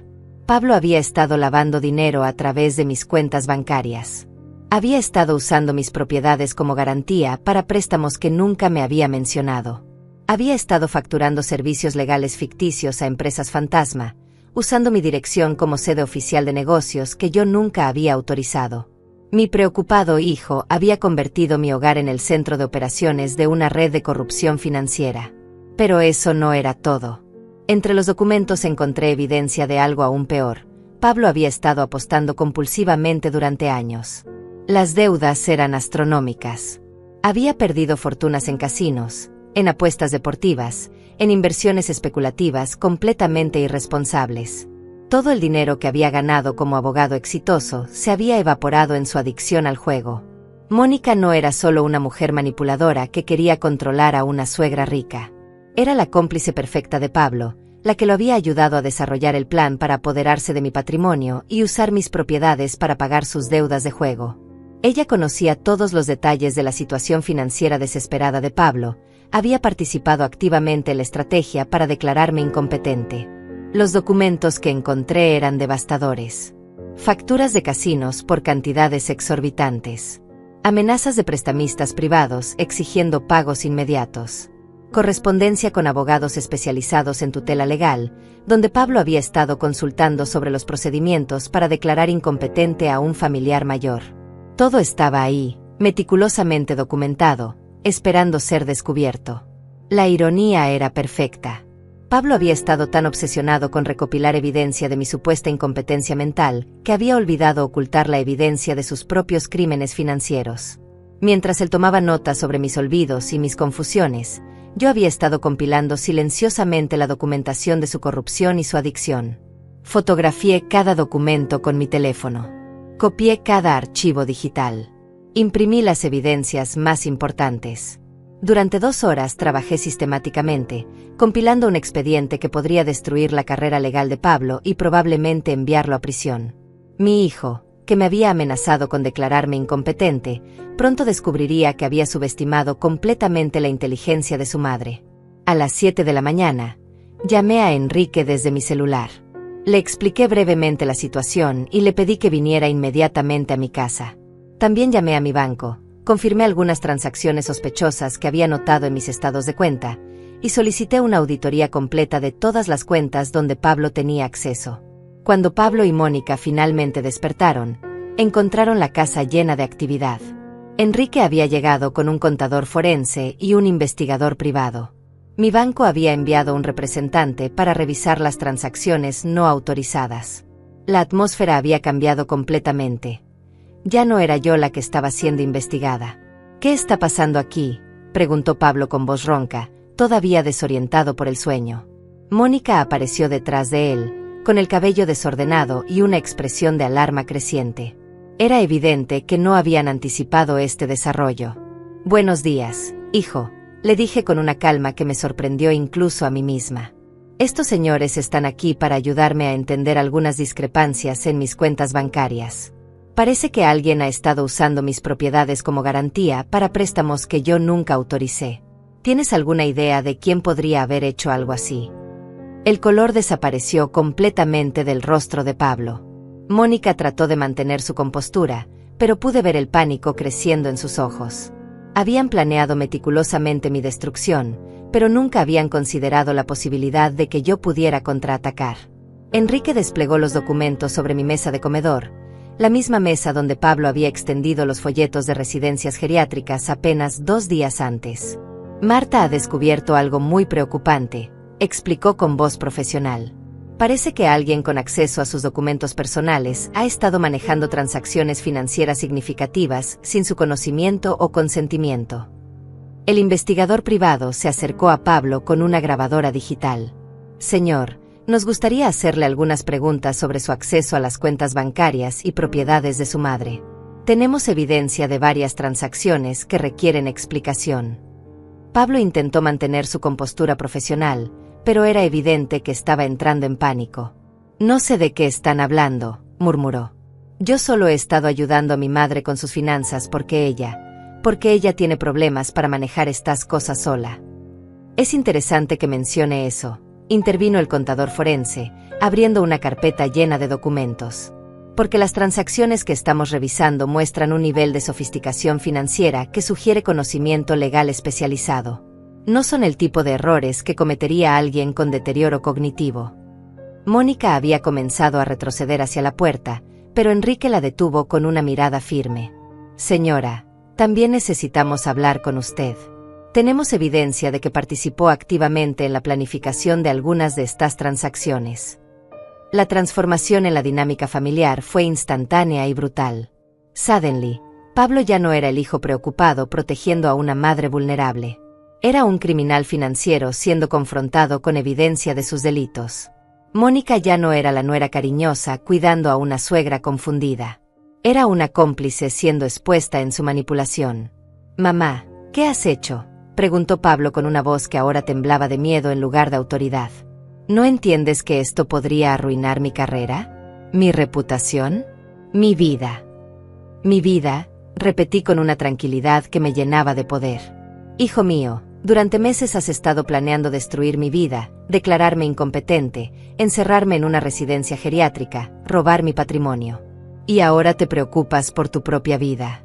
Pablo había estado lavando dinero a través de mis cuentas bancarias. Había estado usando mis propiedades como garantía para préstamos que nunca me había mencionado. Había estado facturando servicios legales ficticios a empresas fantasma, usando mi dirección como sede oficial de negocios que yo nunca había autorizado. Mi preocupado hijo había convertido mi hogar en el centro de operaciones de una red de corrupción financiera. Pero eso no era todo. Entre los documentos encontré evidencia de algo aún peor. Pablo había estado apostando compulsivamente durante años. Las deudas eran astronómicas. Había perdido fortunas en casinos, en apuestas deportivas, en inversiones especulativas completamente irresponsables. Todo el dinero que había ganado como abogado exitoso se había evaporado en su adicción al juego. Mónica no era solo una mujer manipuladora que quería controlar a una suegra rica. Era la cómplice perfecta de Pablo, la que lo había ayudado a desarrollar el plan para apoderarse de mi patrimonio y usar mis propiedades para pagar sus deudas de juego. Ella conocía todos los detalles de la situación financiera desesperada de Pablo, había participado activamente en la estrategia para declararme incompetente. Los documentos que encontré eran devastadores. Facturas de casinos por cantidades exorbitantes. Amenazas de prestamistas privados exigiendo pagos inmediatos. Correspondencia con abogados especializados en tutela legal, donde Pablo había estado consultando sobre los procedimientos para declarar incompetente a un familiar mayor. Todo estaba ahí, meticulosamente documentado, esperando ser descubierto. La ironía era perfecta. Pablo había estado tan obsesionado con recopilar evidencia de mi supuesta incompetencia mental, que había olvidado ocultar la evidencia de sus propios crímenes financieros. Mientras él tomaba nota sobre mis olvidos y mis confusiones, yo había estado compilando silenciosamente la documentación de su corrupción y su adicción. Fotografié cada documento con mi teléfono. Copié cada archivo digital. Imprimí las evidencias más importantes. Durante 2 horas trabajé sistemáticamente, compilando un expediente que podría destruir la carrera legal de Pablo y probablemente enviarlo a prisión. Mi hijo, que me había amenazado con declararme incompetente, pronto descubriría que había subestimado completamente la inteligencia de su madre. A las 7 de la mañana, llamé a Enrique desde mi celular. Le expliqué brevemente la situación y le pedí que viniera inmediatamente a mi casa. También llamé a mi banco, confirmé algunas transacciones sospechosas que había notado en mis estados de cuenta, y solicité una auditoría completa de todas las cuentas donde Pablo tenía acceso. Cuando Pablo y Mónica finalmente despertaron, encontraron la casa llena de actividad. Enrique había llegado con un contador forense y un investigador privado. Mi banco había enviado un representante para revisar las transacciones no autorizadas. La atmósfera había cambiado completamente. Ya no era yo la que estaba siendo investigada. ¿Qué está pasando aquí?, preguntó Pablo con voz ronca, todavía desorientado por el sueño. Mónica apareció detrás de él, con el cabello desordenado y una expresión de alarma creciente. Era evidente que no habían anticipado este desarrollo. «Buenos días, hijo», le dije con una calma que me sorprendió incluso a mí misma. «Estos señores están aquí para ayudarme a entender algunas discrepancias en mis cuentas bancarias. Parece que alguien ha estado usando mis propiedades como garantía para préstamos que yo nunca autoricé. ¿Tienes alguna idea de quién podría haber hecho algo así?». El color desapareció completamente del rostro de Pablo. Mónica trató de mantener su compostura, pero pude ver el pánico creciendo en sus ojos. Habían planeado meticulosamente mi destrucción, pero nunca habían considerado la posibilidad de que yo pudiera contraatacar. Enrique desplegó los documentos sobre mi mesa de comedor, la misma mesa donde Pablo había extendido los folletos de residencias geriátricas apenas 2 días antes. Marta ha descubierto algo muy preocupante, explicó con voz profesional. Parece que alguien con acceso a sus documentos personales ha estado manejando transacciones financieras significativas sin su conocimiento o consentimiento. El investigador privado se acercó a Pablo con una grabadora digital. Señor, nos gustaría hacerle algunas preguntas sobre su acceso a las cuentas bancarias y propiedades de su madre. Tenemos evidencia de varias transacciones que requieren explicación. Pablo intentó mantener su compostura profesional, pero era evidente que estaba entrando en pánico. No sé de qué están hablando, murmuró. Yo solo he estado ayudando a mi madre con sus finanzas porque ella tiene problemas para manejar estas cosas sola. Es interesante que mencione eso, intervino el contador forense, abriendo una carpeta llena de documentos. Porque las transacciones que estamos revisando muestran un nivel de sofisticación financiera que sugiere conocimiento legal especializado. No son el tipo de errores que cometería alguien con deterioro cognitivo. Mónica había comenzado a retroceder hacia la puerta, pero Enrique la detuvo con una mirada firme. Señora, también necesitamos hablar con usted. Tenemos evidencia de que participó activamente en la planificación de algunas de estas transacciones. La transformación en la dinámica familiar fue instantánea y brutal. Suddenly, Pablo ya no era el hijo preocupado protegiendo a una madre vulnerable. Era un criminal financiero siendo confrontado con evidencia de sus delitos. Mónica ya no era la nuera cariñosa cuidando a una suegra confundida. Era una cómplice siendo expuesta en su manipulación. Mamá, ¿qué has hecho?, preguntó Pablo con una voz que ahora temblaba de miedo en lugar de autoridad. ¿No entiendes que esto podría arruinar mi carrera? ¿Mi reputación? Mi vida. Mi vida, repetí con una tranquilidad que me llenaba de poder. Hijo mío, durante meses has estado planeando destruir mi vida, declararme incompetente, encerrarme en una residencia geriátrica, robar mi patrimonio. Y ahora te preocupas por tu propia vida.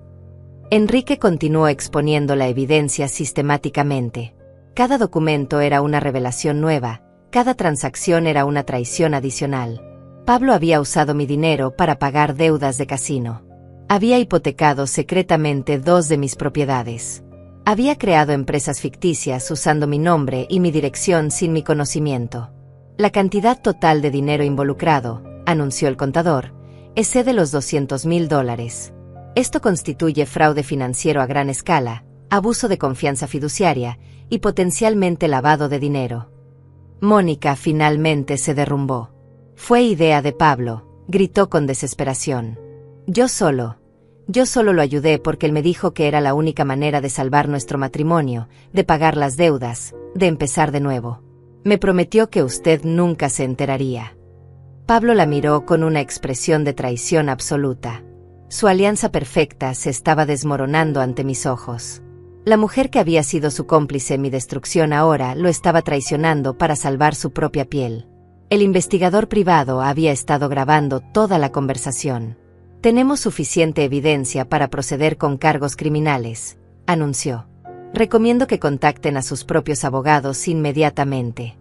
Enrique continuó exponiendo la evidencia sistemáticamente. Cada documento era una revelación nueva, cada transacción era una traición adicional. Pablo había usado mi dinero para pagar deudas de casino. Había hipotecado secretamente 2 de mis propiedades. Había creado empresas ficticias usando mi nombre y mi dirección sin mi conocimiento. La cantidad total de dinero involucrado, anunció el contador, excede los $200,000. Esto constituye fraude financiero a gran escala, abuso de confianza fiduciaria y potencialmente lavado de dinero. Mónica finalmente se derrumbó. Fue idea de Pablo, gritó con desesperación. Yo solo lo ayudé porque él me dijo que era la única manera de salvar nuestro matrimonio, de pagar las deudas, de empezar de nuevo. Me prometió que usted nunca se enteraría. Pablo la miró con una expresión de traición absoluta. Su alianza perfecta se estaba desmoronando ante mis ojos. La mujer que había sido su cómplice en mi destrucción ahora lo estaba traicionando para salvar su propia piel. El investigador privado había estado grabando toda la conversación. Tenemos suficiente evidencia para proceder con cargos criminales, anunció. Recomiendo que contacten a sus propios abogados inmediatamente.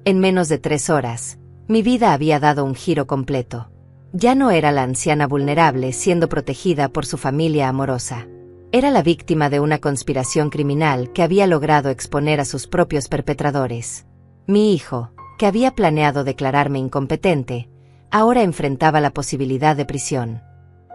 En menos de 3 horas, mi vida había dado un giro completo. Ya no era la anciana vulnerable siendo protegida por su familia amorosa. Era la víctima de una conspiración criminal que había logrado exponer a sus propios perpetradores. Mi hijo, que había planeado declararme incompetente, ahora enfrentaba la posibilidad de prisión.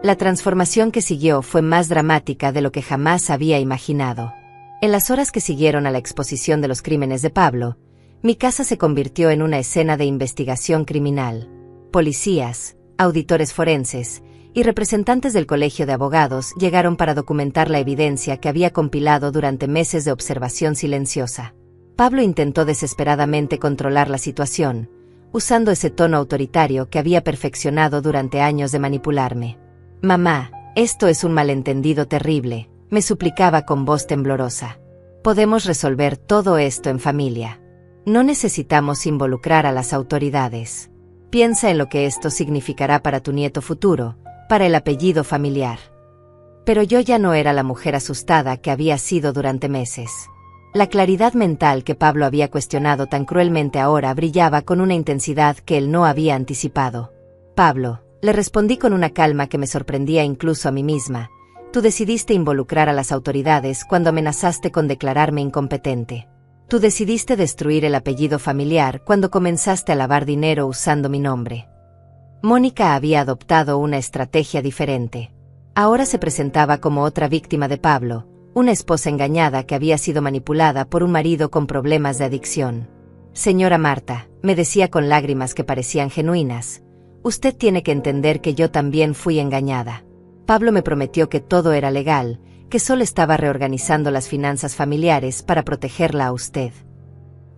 La transformación que siguió fue más dramática de lo que jamás había imaginado. En las horas que siguieron a la exposición de los crímenes de Pablo, mi casa se convirtió en una escena de investigación criminal. Policías, auditores forenses y representantes del Colegio de Abogados llegaron para documentar la evidencia que había compilado durante meses de observación silenciosa. Pablo intentó desesperadamente controlar la situación, usando ese tono autoritario que había perfeccionado durante años de manipularme. Mamá, esto es un malentendido terrible, me suplicaba con voz temblorosa. Podemos resolver todo esto en familia. No necesitamos involucrar a las autoridades. Piensa en lo que esto significará para tu nieto futuro, para el apellido familiar. Pero yo ya no era la mujer asustada que había sido durante meses. La claridad mental que Pablo había cuestionado tan cruelmente ahora brillaba con una intensidad que él no había anticipado. Pablo, le respondí con una calma que me sorprendía incluso a mí misma. Tú decidiste involucrar a las autoridades cuando amenazaste con declararme incompetente. Tú decidiste destruir el apellido familiar cuando comenzaste a lavar dinero usando mi nombre. Mónica había adoptado una estrategia diferente. Ahora se presentaba como otra víctima de Pablo, una esposa engañada que había sido manipulada por un marido con problemas de adicción. Señora Marta, me decía con lágrimas que parecían genuinas, usted tiene que entender que yo también fui engañada. Pablo me prometió que todo era legal, que solo estaba reorganizando las finanzas familiares para protegerla a usted.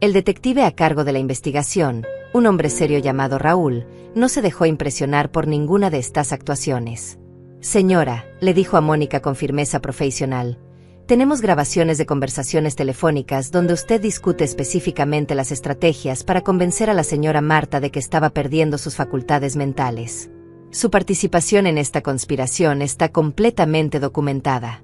El detective a cargo de la investigación, un hombre serio llamado Raúl, no se dejó impresionar por ninguna de estas actuaciones. Señora, le dijo a Mónica con firmeza profesional, tenemos grabaciones de conversaciones telefónicas donde usted discute específicamente las estrategias para convencer a la señora Marta de que estaba perdiendo sus facultades mentales. Su participación en esta conspiración está completamente documentada.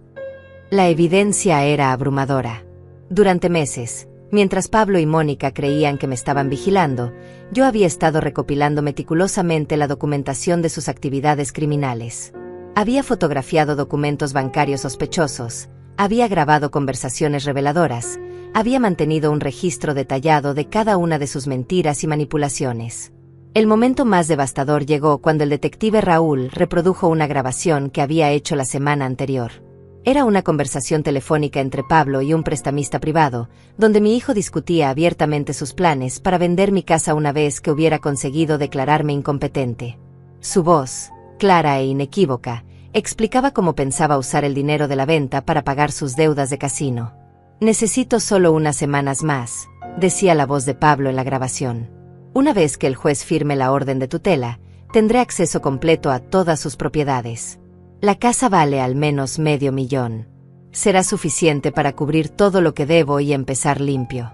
La evidencia era abrumadora. Durante meses, mientras Pablo y Mónica creían que me estaban vigilando, yo había estado recopilando meticulosamente la documentación de sus actividades criminales. Había fotografiado documentos bancarios sospechosos, había grabado conversaciones reveladoras, había mantenido un registro detallado de cada una de sus mentiras y manipulaciones. El momento más devastador llegó cuando el detective Raúl reprodujo una grabación que había hecho la semana anterior. Era una conversación telefónica entre Pablo y un prestamista privado, donde mi hijo discutía abiertamente sus planes para vender mi casa una vez que hubiera conseguido declararme incompetente. Su voz, clara e inequívoca, explicaba cómo pensaba usar el dinero de la venta para pagar sus deudas de casino. Necesito solo unas semanas más, decía la voz de Pablo en la grabación. Una vez que el juez firme la orden de tutela, tendré acceso completo a todas sus propiedades. La casa vale al menos $500,000. Será suficiente para cubrir todo lo que debo y empezar limpio.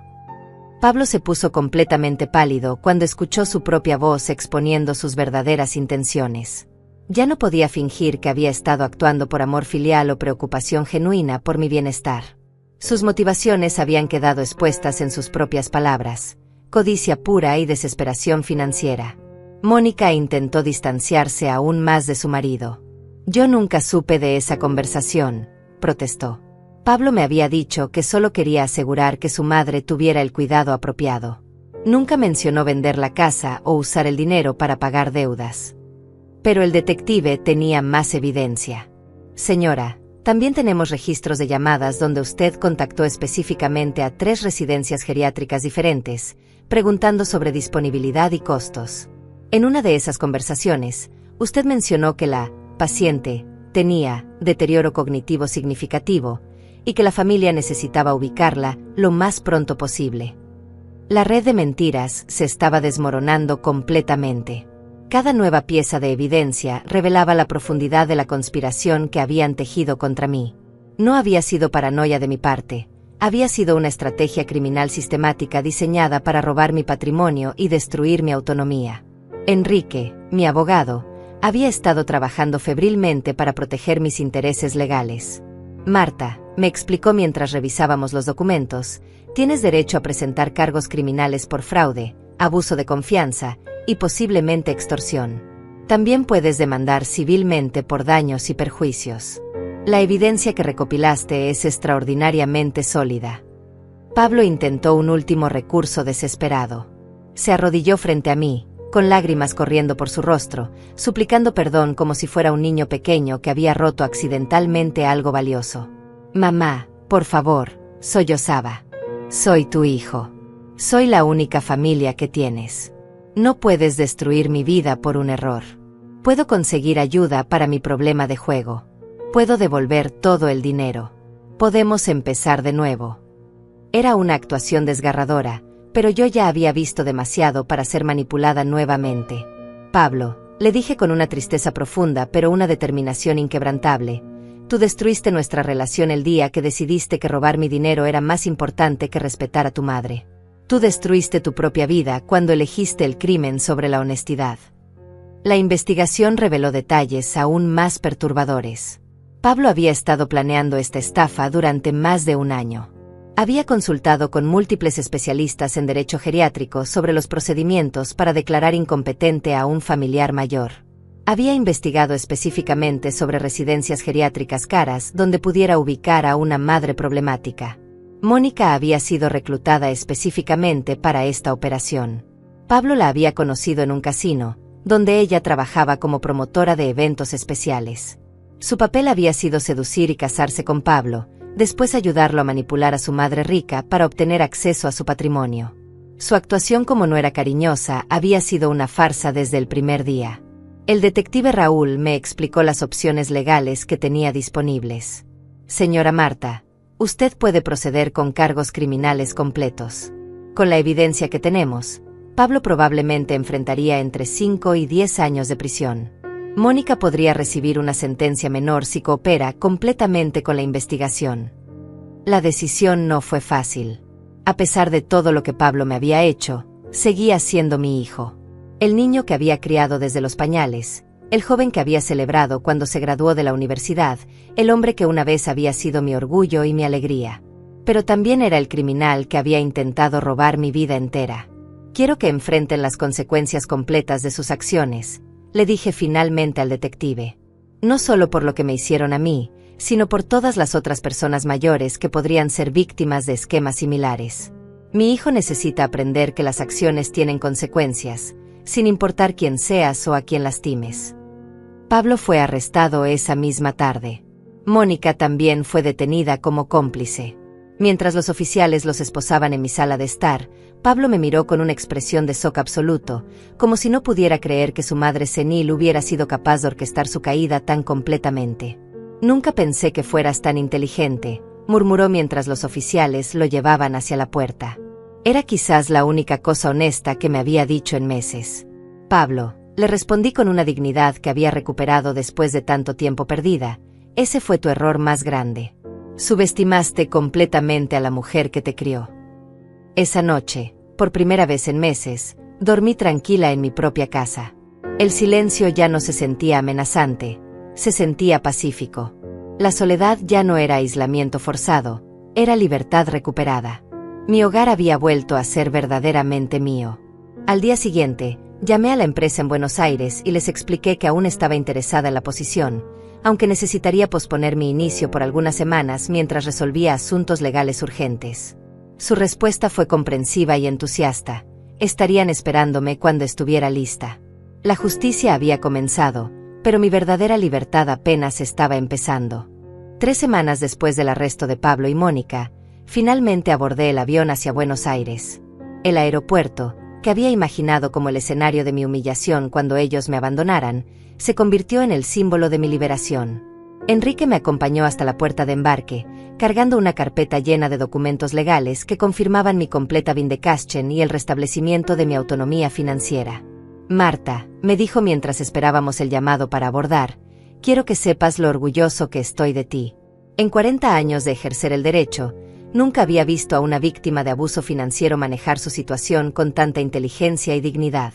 Pablo se puso completamente pálido cuando escuchó su propia voz exponiendo sus verdaderas intenciones. Ya no podía fingir que había estado actuando por amor filial o preocupación genuina por mi bienestar. Sus motivaciones habían quedado expuestas en sus propias palabras: codicia pura y desesperación financiera. Mónica intentó distanciarse aún más de su marido. Yo nunca supe de esa conversación, protestó. Pablo me había dicho que solo quería asegurar que su madre tuviera el cuidado apropiado. Nunca mencionó vender la casa o usar el dinero para pagar deudas. Pero el detective tenía más evidencia. Señora, también tenemos registros de llamadas donde usted contactó específicamente a 3 residencias geriátricas diferentes, preguntando sobre disponibilidad y costos. En una de esas conversaciones, usted mencionó que la paciente tenía deterioro cognitivo significativo y que la familia necesitaba ubicarla lo más pronto posible. La red de mentiras se estaba desmoronando completamente. Cada nueva pieza de evidencia revelaba la profundidad de la conspiración que habían tejido contra mí. No había sido paranoia de mi parte, había sido una estrategia criminal sistemática diseñada para robar mi patrimonio y destruir mi autonomía. Enrique, mi abogado, había estado trabajando febrilmente para proteger mis intereses legales. Marta, me explicó mientras revisábamos los documentos, tienes derecho a presentar cargos criminales por fraude, abuso de confianza y posiblemente extorsión. También puedes demandar civilmente por daños y perjuicios. La evidencia que recopilaste es extraordinariamente sólida. Pablo intentó un último recurso desesperado. Se arrodilló frente a mí, con lágrimas corriendo por su rostro, suplicando perdón como si fuera un niño pequeño que había roto accidentalmente algo valioso. Mamá, por favor, sollozaba. Soy tu hijo. Soy la única familia que tienes. No puedes destruir mi vida por un error. Puedo conseguir ayuda para mi problema de juego. Puedo devolver todo el dinero. Podemos empezar de nuevo. Era una actuación desgarradora, pero yo ya había visto demasiado para ser manipulada nuevamente. Pablo, le dije con una tristeza profunda pero una determinación inquebrantable, tú destruiste nuestra relación el día que decidiste que robar mi dinero era más importante que respetar a tu madre. Tú destruiste tu propia vida cuando elegiste el crimen sobre la honestidad. La investigación reveló detalles aún más perturbadores. Pablo había estado planeando esta estafa durante más de un año. Había consultado con múltiples especialistas en derecho geriátrico sobre los procedimientos para declarar incompetente a un familiar mayor. Había investigado específicamente sobre residencias geriátricas caras donde pudiera ubicar a una madre problemática. Mónica había sido reclutada específicamente para esta operación. Pablo la había conocido en un casino, donde ella trabajaba como promotora de eventos especiales. Su papel había sido seducir y casarse con Pablo, después ayudarlo a manipular a su madre rica para obtener acceso a su patrimonio. Su actuación, como no era cariñosa, había sido una farsa desde el primer día. El detective Raúl me explicó las opciones legales que tenía disponibles. Señora Marta, usted puede proceder con cargos criminales completos. Con la evidencia que tenemos, Pablo probablemente enfrentaría entre 5 y 10 años de prisión. Mónica podría recibir una sentencia menor si coopera completamente con la investigación. La decisión no fue fácil. A pesar de todo lo que Pablo me había hecho, seguía siendo mi hijo. El niño que había criado desde los pañales, el joven que había celebrado cuando se graduó de la universidad, el hombre que una vez había sido mi orgullo y mi alegría. Pero también era el criminal que había intentado robar mi vida entera. Quiero que enfrenten las consecuencias completas de sus acciones, le dije finalmente al detective. No solo por lo que me hicieron a mí, sino por todas las otras personas mayores que podrían ser víctimas de esquemas similares. Mi hijo necesita aprender que las acciones tienen consecuencias, sin importar quién seas o a quién lastimes. Pablo fue arrestado esa misma tarde. Mónica también fue detenida como cómplice. Mientras los oficiales los esposaban en mi sala de estar, Pablo me miró con una expresión de shock absoluto, como si no pudiera creer que su madre senil hubiera sido capaz de orquestar su caída tan completamente. Nunca pensé que fueras tan inteligente, murmuró mientras los oficiales lo llevaban hacia la puerta. Era quizás la única cosa honesta que me había dicho en meses. Pablo, le respondí con una dignidad que había recuperado después de tanto tiempo perdida, ese fue tu error más grande. Subestimaste completamente a la mujer que te crió. Esa noche, por primera vez en meses, dormí tranquila en mi propia casa. El silencio ya no se sentía amenazante, se sentía pacífico. La soledad ya no era aislamiento forzado, era libertad recuperada. Mi hogar había vuelto a ser verdaderamente mío. Al día siguiente, llamé a la empresa en Buenos Aires y les expliqué que aún estaba interesada en la posición, aunque necesitaría posponer mi inicio por algunas semanas mientras resolvía asuntos legales urgentes. Su respuesta fue comprensiva y entusiasta. Estarían esperándome cuando estuviera lista. La justicia había comenzado, pero mi verdadera libertad apenas estaba empezando. 3 semanas después del arresto de Pablo y Mónica, finalmente abordé el avión hacia Buenos Aires. El aeropuerto, que había imaginado como el escenario de mi humillación cuando ellos me abandonaran, se convirtió en el símbolo de mi liberación. Enrique me acompañó hasta la puerta de embarque, cargando una carpeta llena de documentos legales que confirmaban mi completa Vindekasten y el restablecimiento de mi autonomía financiera. Marta, me dijo mientras esperábamos el llamado para abordar, quiero que sepas lo orgulloso que estoy de ti. En 40 años de ejercer el derecho, nunca había visto a una víctima de abuso financiero manejar su situación con tanta inteligencia y dignidad.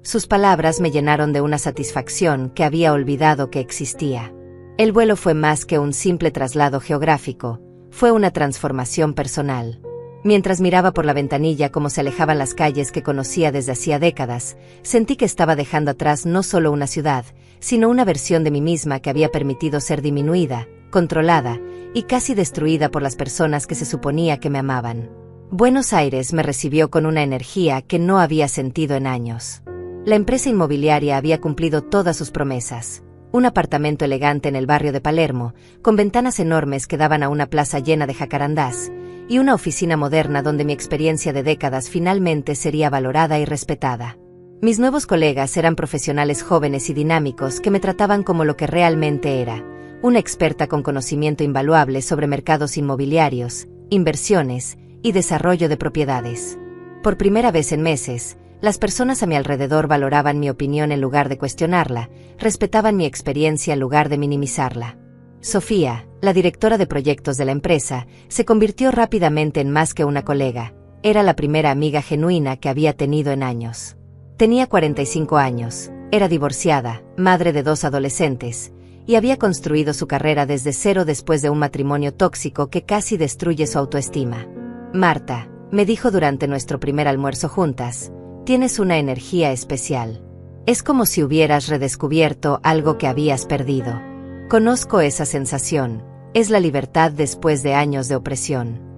Sus palabras me llenaron de una satisfacción que había olvidado que existía. El vuelo fue más que un simple traslado geográfico, fue una transformación personal. Mientras miraba por la ventanilla cómo se alejaban las calles que conocía desde hacía décadas, sentí que estaba dejando atrás no solo una ciudad, sino una versión de mí misma que había permitido ser disminuida, controlada y casi destruida por las personas que se suponía que me amaban. Buenos Aires me recibió con una energía que no había sentido en años. La empresa inmobiliaria había cumplido todas sus promesas. Un apartamento elegante en el barrio de Palermo, con ventanas enormes que daban a una plaza llena de jacarandás, y una oficina moderna donde mi experiencia de décadas finalmente sería valorada y respetada. Mis nuevos colegas eran profesionales jóvenes y dinámicos que me trataban como lo que realmente era, una experta con conocimiento invaluable sobre mercados inmobiliarios, inversiones y desarrollo de propiedades. Por primera vez en meses, las personas a mi alrededor valoraban mi opinión en lugar de cuestionarla, respetaban mi experiencia en lugar de minimizarla. Sofía, la directora de proyectos de la empresa, se convirtió rápidamente en más que una colega, Era la primera amiga genuina que había tenido en años. Tenía 45 años, era divorciada, madre de 2 adolescentes, y había construido su carrera desde cero después de un matrimonio tóxico que casi destruye su autoestima. Marta, me dijo durante nuestro primer almuerzo juntas, tienes una energía especial. Es como si hubieras redescubierto algo que habías perdido. Conozco esa sensación, es la libertad después de años de opresión.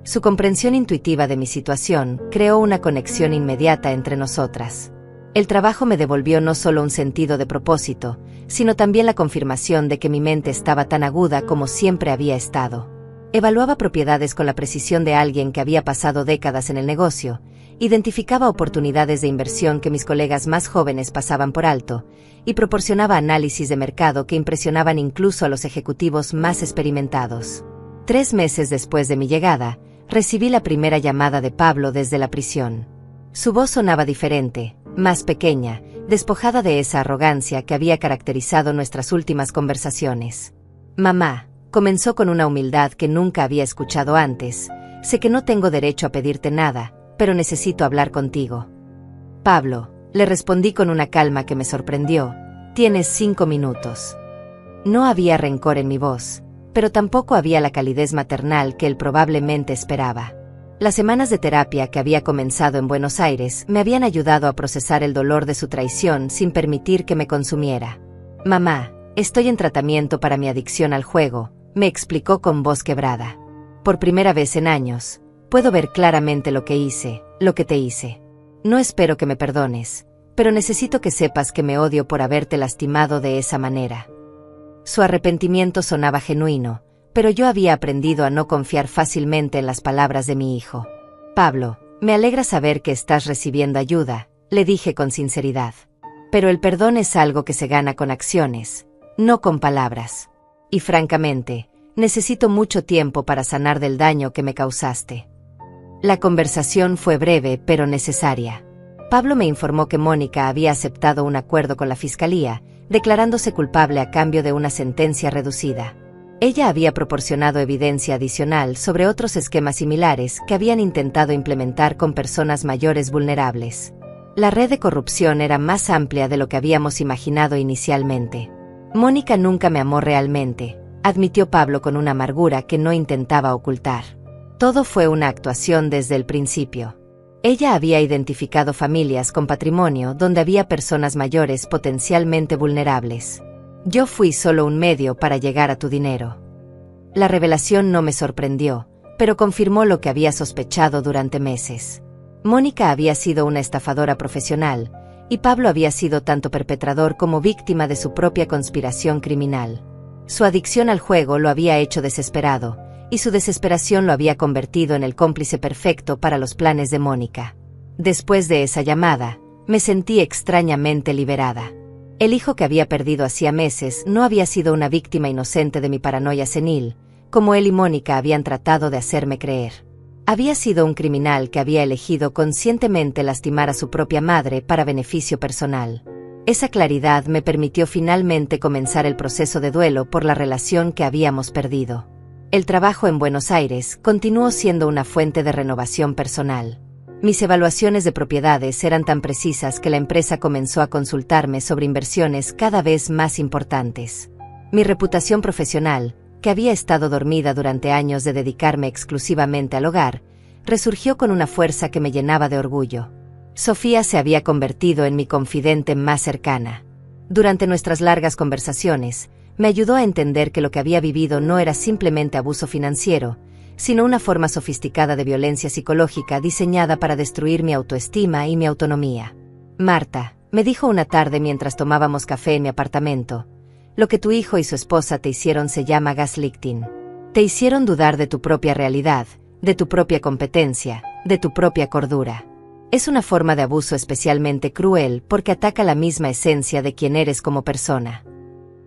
Su comprensión intuitiva de mi situación creó una conexión inmediata entre nosotras. El trabajo me devolvió no solo un sentido de propósito, sino también la confirmación de que mi mente estaba tan aguda como siempre había estado. Evaluaba propiedades con la precisión de alguien que había pasado décadas en el negocio, identificaba oportunidades de inversión que mis colegas más jóvenes pasaban por alto, y proporcionaba análisis de mercado que impresionaban incluso a los ejecutivos más experimentados. 3 meses después de mi llegada, recibí la primera llamada de Pablo desde la prisión. Su voz sonaba diferente, más pequeña, despojada de esa arrogancia que había caracterizado nuestras últimas conversaciones. Mamá, comenzó con una humildad que nunca había escuchado antes, sé que no tengo derecho a pedirte nada, pero necesito hablar contigo. Pablo, le respondí con una calma que me sorprendió, tienes 5 minutos. No había rencor en mi voz, pero tampoco había la calidez maternal que él probablemente esperaba. Las semanas de terapia que había comenzado en Buenos Aires me habían ayudado a procesar el dolor de su traición sin permitir que me consumiera. Mamá, estoy en tratamiento para mi adicción al juego, me explicó con voz quebrada. Por primera vez en años, puedo ver claramente lo que hice, lo que te hice. No espero que me perdones, pero necesito que sepas que me odio por haberte lastimado de esa manera. Su arrepentimiento sonaba genuino, pero yo había aprendido a no confiar fácilmente en las palabras de mi hijo. Pablo, me alegra saber que estás recibiendo ayuda, le dije con sinceridad. Pero el perdón es algo que se gana con acciones, no con palabras. Y francamente, necesito mucho tiempo para sanar del daño que me causaste. La conversación fue breve pero necesaria. Pablo me informó que Mónica había aceptado un acuerdo con la fiscalía, declarándose culpable a cambio de una sentencia reducida. Ella había proporcionado evidencia adicional sobre otros esquemas similares que habían intentado implementar con personas mayores vulnerables. La red de corrupción era más amplia de lo que habíamos imaginado inicialmente. Mónica nunca me amó realmente, admitió Pablo con una amargura que no intentaba ocultar. Todo fue una actuación desde el principio. Ella había identificado familias con patrimonio donde había personas mayores potencialmente vulnerables. Yo fui solo un medio para llegar a tu dinero. La revelación no me sorprendió, pero confirmó lo que había sospechado durante meses. Mónica había sido una estafadora profesional, y Pablo había sido tanto perpetrador como víctima de su propia conspiración criminal. Su adicción al juego lo había hecho desesperado, y su desesperación lo había convertido en el cómplice perfecto para los planes de Mónica. Después de esa llamada, me sentí extrañamente liberada. El hijo que había perdido hacía meses no había sido una víctima inocente de mi paranoia senil, como él y Mónica habían tratado de hacerme creer. Había sido un criminal que había elegido conscientemente lastimar a su propia madre para beneficio personal. Esa claridad me permitió finalmente comenzar el proceso de duelo por la relación que habíamos perdido. El trabajo en Buenos Aires continuó siendo una fuente de renovación personal. Mis evaluaciones de propiedades eran tan precisas que la empresa comenzó a consultarme sobre inversiones cada vez más importantes. Mi reputación profesional, que había estado dormida durante años de dedicarme exclusivamente al hogar, resurgió con una fuerza que me llenaba de orgullo. Sofía se había convertido en mi confidente más cercana. Durante nuestras largas conversaciones, me ayudó a entender que lo que había vivido no era simplemente abuso financiero, sino una forma sofisticada de violencia psicológica diseñada para destruir mi autoestima y mi autonomía. Marta, me dijo una tarde mientras tomábamos café en mi apartamento, lo que tu hijo y su esposa te hicieron se llama gaslighting. Te hicieron dudar de tu propia realidad, de tu propia competencia, de tu propia cordura. Es una forma de abuso especialmente cruel porque ataca la misma esencia de quien eres como persona.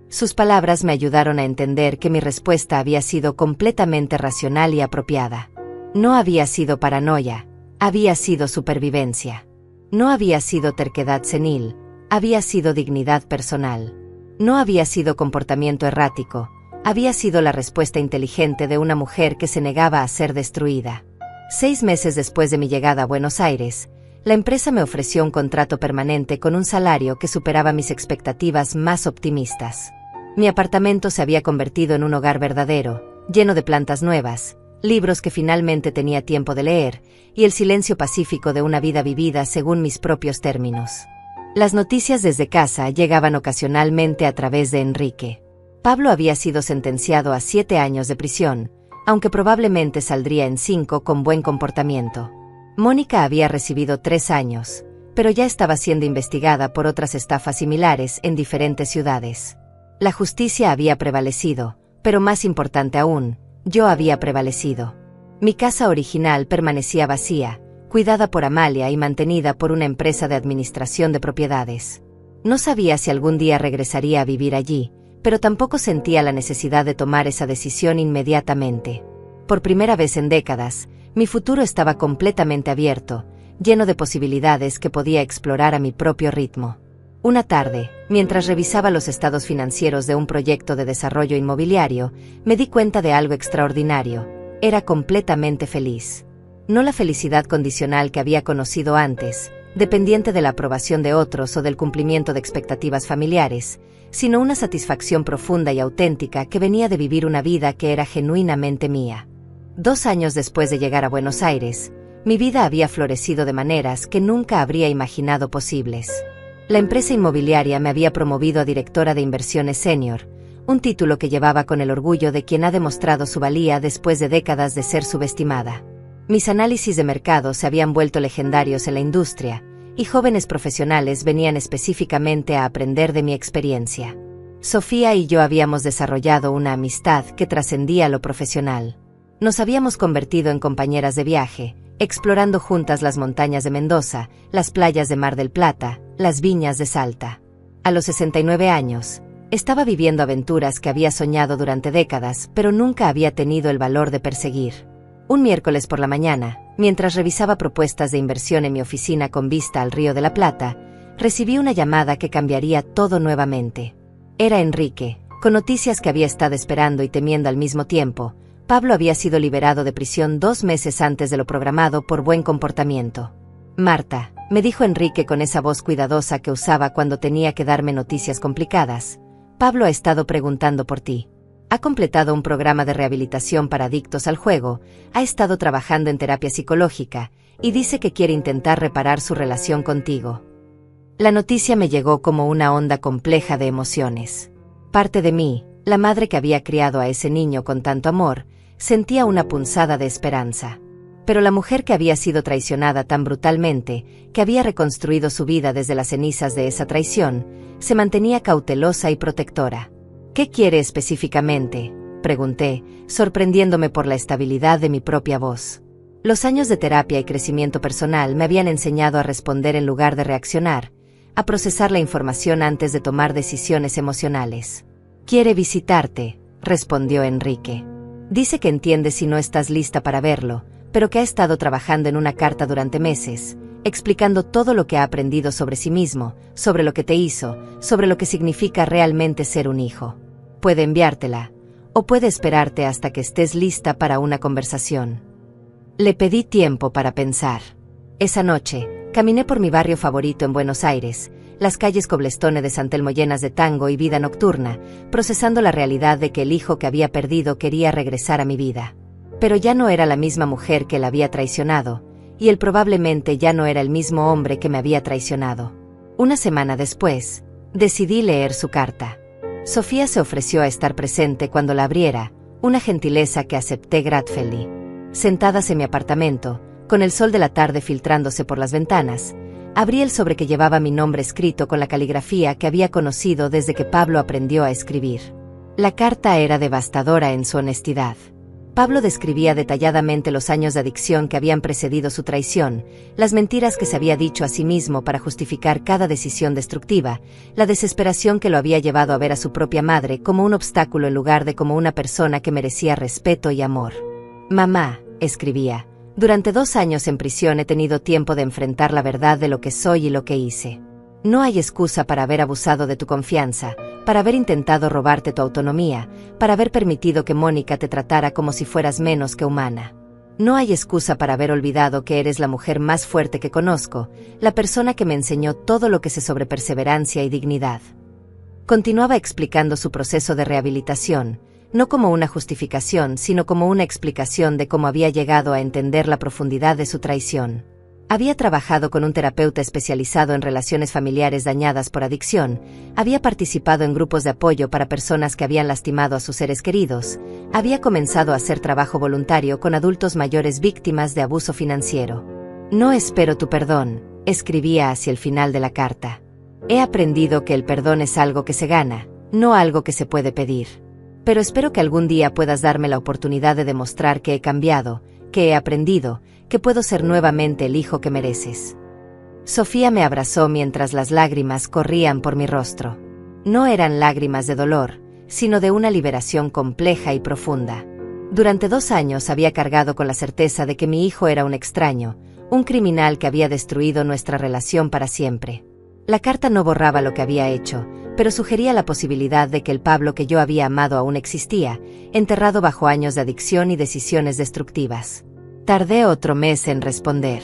Sus palabras me ayudaron a entender que mi respuesta había sido completamente racional y apropiada. No había sido paranoia, había sido supervivencia. No había sido terquedad senil, había sido dignidad personal. No había sido comportamiento errático, había sido la respuesta inteligente de una mujer que se negaba a ser destruida. 6 meses después de mi llegada a Buenos Aires, la empresa me ofreció un contrato permanente con un salario que superaba mis expectativas más optimistas. Mi apartamento se había convertido en un hogar verdadero, lleno de plantas nuevas, libros que finalmente tenía tiempo de leer, y el silencio pacífico de una vida vivida según mis propios términos. Las noticias desde casa llegaban ocasionalmente a través de Enrique. Pablo había sido sentenciado a 7 años de prisión, aunque probablemente saldría en 5 con buen comportamiento. Mónica había recibido 3 años, pero ya estaba siendo investigada por otras estafas similares en diferentes ciudades. La justicia había prevalecido, pero más importante aún, yo había prevalecido. Mi casa original permanecía vacía, cuidada por Amalia y mantenida por una empresa de administración de propiedades. No sabía si algún día regresaría a vivir allí, pero tampoco sentía la necesidad de tomar esa decisión inmediatamente. Por primera vez en décadas, mi futuro estaba completamente abierto, lleno de posibilidades que podía explorar a mi propio ritmo. Una tarde, mientras revisaba los estados financieros de un proyecto de desarrollo inmobiliario, me di cuenta de algo extraordinario. Era completamente feliz. No la felicidad condicional que había conocido antes, dependiente de la aprobación de otros o del cumplimiento de expectativas familiares, sino una satisfacción profunda y auténtica que venía de vivir una vida que era genuinamente mía. 2 años después de llegar a Buenos Aires, mi vida había florecido de maneras que nunca habría imaginado posibles. La empresa inmobiliaria me había promovido a directora de inversiones senior, un título que llevaba con el orgullo de quien ha demostrado su valía después de décadas de ser subestimada. Mis análisis de mercado se habían vuelto legendarios en la industria, y jóvenes profesionales venían específicamente a aprender de mi experiencia. Sofía y yo habíamos desarrollado una amistad que trascendía lo profesional. Nos habíamos convertido en compañeras de viaje, explorando juntas las montañas de Mendoza, las playas de Mar del Plata, las viñas de Salta. A los 69 años, estaba viviendo aventuras que había soñado durante décadas, pero nunca había tenido el valor de perseguir. Un miércoles por la mañana, mientras revisaba propuestas de inversión en mi oficina con vista al Río de la Plata, recibí una llamada que cambiaría todo nuevamente. Era Enrique, con noticias que había estado esperando y temiendo al mismo tiempo. Pablo había sido liberado de prisión 2 meses antes de lo programado por buen comportamiento. Marta, me dijo Enrique con esa voz cuidadosa que usaba cuando tenía que darme noticias complicadas, Pablo ha estado preguntando por ti. Ha completado un programa de rehabilitación para adictos al juego, ha estado trabajando en terapia psicológica, y dice que quiere intentar reparar su relación contigo. La noticia me llegó como una onda compleja de emociones. Parte de mí, la madre que había criado a ese niño con tanto amor, sentía una punzada de esperanza. Pero la mujer que había sido traicionada tan brutalmente, que había reconstruido su vida desde las cenizas de esa traición, se mantenía cautelosa y protectora. ¿Qué quiere específicamente?, pregunté, sorprendiéndome por la estabilidad de mi propia voz. Los años de terapia y crecimiento personal me habían enseñado a responder en lugar de reaccionar, a procesar la información antes de tomar decisiones emocionales. Quiere visitarte, respondió Enrique. Dice que entiende si no estás lista para verlo, pero que ha estado trabajando en una carta durante meses, explicando todo lo que ha aprendido sobre sí mismo, sobre lo que te hizo, sobre lo que significa realmente ser un hijo. Puede enviártela, o puede esperarte hasta que estés lista para una conversación. Le pedí tiempo para pensar. Esa noche, caminé por mi barrio favorito en Buenos Aires, las calles Cobblestone de San Telmo llenas de tango y vida nocturna, procesando la realidad de que el hijo que había perdido quería regresar a mi vida. Pero ya no era la misma mujer que la había traicionado, y él probablemente ya no era el mismo hombre que me había traicionado. Una semana después, decidí leer su carta. Sofía se ofreció a estar presente cuando la abriera, una gentileza que acepté gratefully. Sentadas en mi apartamento, con el sol de la tarde filtrándose por las ventanas, abrí el sobre que llevaba mi nombre escrito con la caligrafía que había conocido desde que Pablo aprendió a escribir. La carta era devastadora en su honestidad. Pablo describía detalladamente los años de adicción que habían precedido su traición, las mentiras que se había dicho a sí mismo para justificar cada decisión destructiva, la desesperación que lo había llevado a ver a su propia madre como un obstáculo en lugar de como una persona que merecía respeto y amor. Mamá, escribía, durante 2 años en prisión he tenido tiempo de enfrentar la verdad de lo que soy y lo que hice. No hay excusa para haber abusado de tu confianza, para haber intentado robarte tu autonomía, para haber permitido que Mónica te tratara como si fueras menos que humana. No hay excusa para haber olvidado que eres la mujer más fuerte que conozco, la persona que me enseñó todo lo que sé sobre perseverancia y dignidad. Continuaba explicando su proceso de rehabilitación, no como una justificación, sino como una explicación de cómo había llegado a entender la profundidad de su traición. Había trabajado con un terapeuta especializado en relaciones familiares dañadas por adicción, había participado en grupos de apoyo para personas que habían lastimado a sus seres queridos, había comenzado a hacer trabajo voluntario con adultos mayores víctimas de abuso financiero. No espero tu perdón, escribía hacia el final de la carta. He aprendido que el perdón es algo que se gana, no algo que se puede pedir. Pero espero que algún día puedas darme la oportunidad de demostrar que he cambiado, que he aprendido, que puedo ser nuevamente el hijo que mereces. Sofía me abrazó mientras las lágrimas corrían por mi rostro. No eran lágrimas de dolor, sino de una liberación compleja y profunda. Durante 2 años había cargado con la certeza de que mi hijo era un extraño, un criminal que había destruido nuestra relación para siempre. La carta no borraba lo que había hecho, pero sugería la posibilidad de que el Pablo que yo había amado aún existía, enterrado bajo años de adicción y decisiones destructivas. Tardé otro mes en responder.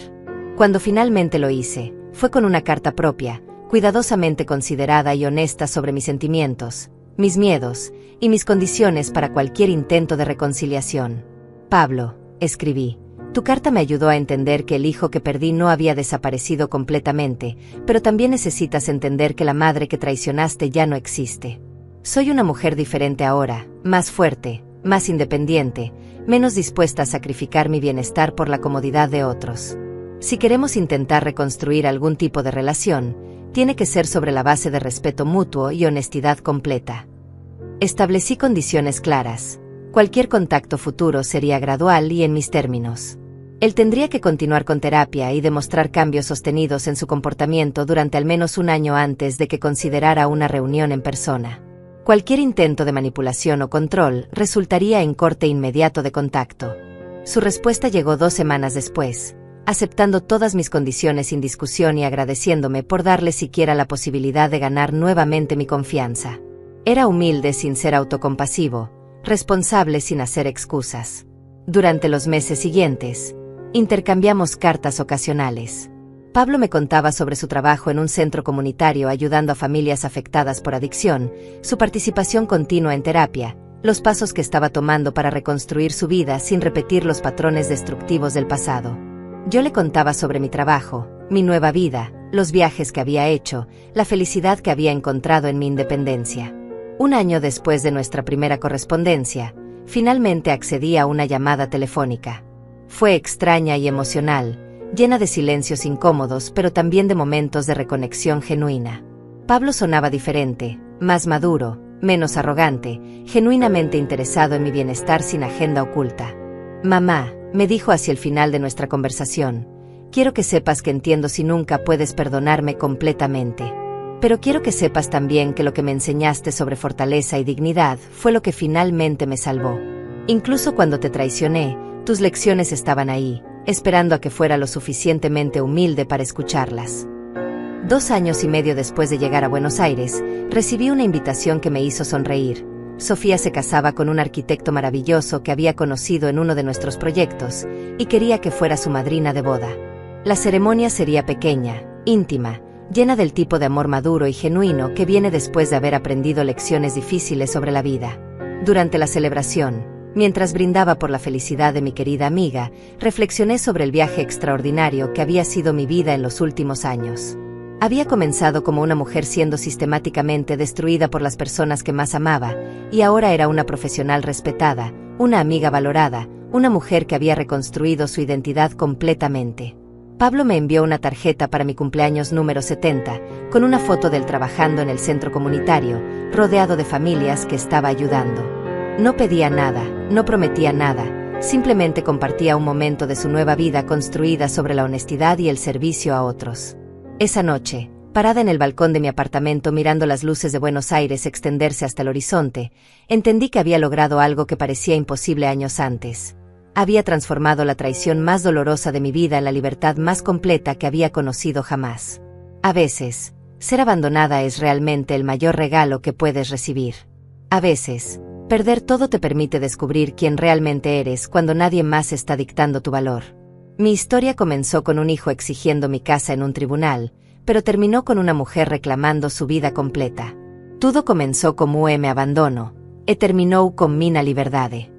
Cuando finalmente lo hice, fue con una carta propia, cuidadosamente considerada y honesta sobre mis sentimientos, mis miedos y mis condiciones para cualquier intento de reconciliación. Pablo, escribí, tu carta me ayudó a entender que el hijo que perdí no había desaparecido completamente, pero también necesitas entender que la madre que traicionaste ya no existe. Soy una mujer diferente ahora, más fuerte, más independiente, menos dispuesta a sacrificar mi bienestar por la comodidad de otros. Si queremos intentar reconstruir algún tipo de relación, tiene que ser sobre la base de respeto mutuo y honestidad completa. Establecí condiciones claras. Cualquier contacto futuro sería gradual y en mis términos. Él tendría que continuar con terapia y demostrar cambios sostenidos en su comportamiento durante al menos 1 año antes de que considerara una reunión en persona. Cualquier intento de manipulación o control resultaría en corte inmediato de contacto. Su respuesta llegó 2 semanas después, aceptando todas mis condiciones sin discusión y agradeciéndome por darle siquiera la posibilidad de ganar nuevamente mi confianza. Era humilde sin ser autocompasivo, responsable sin hacer excusas. Durante los meses siguientes, intercambiamos cartas ocasionales. Pablo me contaba sobre su trabajo en un centro comunitario ayudando a familias afectadas por adicción, su participación continua en terapia, los pasos que estaba tomando para reconstruir su vida sin repetir los patrones destructivos del pasado. Yo le contaba sobre mi trabajo, mi nueva vida, los viajes que había hecho, la felicidad que había encontrado en mi independencia. 1 año después de nuestra primera correspondencia, finalmente accedí a una llamada telefónica. Fue extraña y emocional, llena de silencios incómodos pero también de momentos de reconexión genuina. Pablo sonaba diferente, más maduro, menos arrogante, genuinamente interesado en mi bienestar sin agenda oculta. Mamá, me dijo hacia el final de nuestra conversación, quiero que sepas que entiendo si nunca puedes perdonarme completamente. Pero quiero que sepas también que lo que me enseñaste sobre fortaleza y dignidad fue lo que finalmente me salvó. Incluso cuando te traicioné, tus lecciones estaban ahí, esperando a que fuera lo suficientemente humilde para escucharlas. 2 años y medio después de llegar a Buenos Aires, recibí una invitación que me hizo sonreír. Sofía se casaba con un arquitecto maravilloso que había conocido en uno de nuestros proyectos, y quería que fuera su madrina de boda. La ceremonia sería pequeña, íntima, llena del tipo de amor maduro y genuino que viene después de haber aprendido lecciones difíciles sobre la vida. Durante la celebración, mientras brindaba por la felicidad de mi querida amiga, reflexioné sobre el viaje extraordinario que había sido mi vida en los últimos años. Había comenzado como una mujer siendo sistemáticamente destruida por las personas que más amaba, y ahora era una profesional respetada, una amiga valorada, una mujer que había reconstruido su identidad completamente. Pablo me envió una tarjeta para mi cumpleaños número 70, con una foto de él trabajando en el centro comunitario, rodeado de familias que estaba ayudando. No pedía nada, no prometía nada, simplemente compartía un momento de su nueva vida construida sobre la honestidad y el servicio a otros. Esa noche, parada en el balcón de mi apartamento mirando las luces de Buenos Aires extenderse hasta el horizonte, entendí que había logrado algo que parecía imposible años antes. Había transformado la traición más dolorosa de mi vida en la libertad más completa que había conocido jamás. A veces, ser abandonada es realmente el mayor regalo que puedes recibir. A veces, Perder todo te permite descubrir quién realmente eres cuando nadie más está dictando tu valor. Mi historia comenzó con un hijo exigiendo mi casa en un tribunal, pero terminó con una mujer reclamando su vida completa. Todo comenzó como me abandono, e terminou con mina liberdade.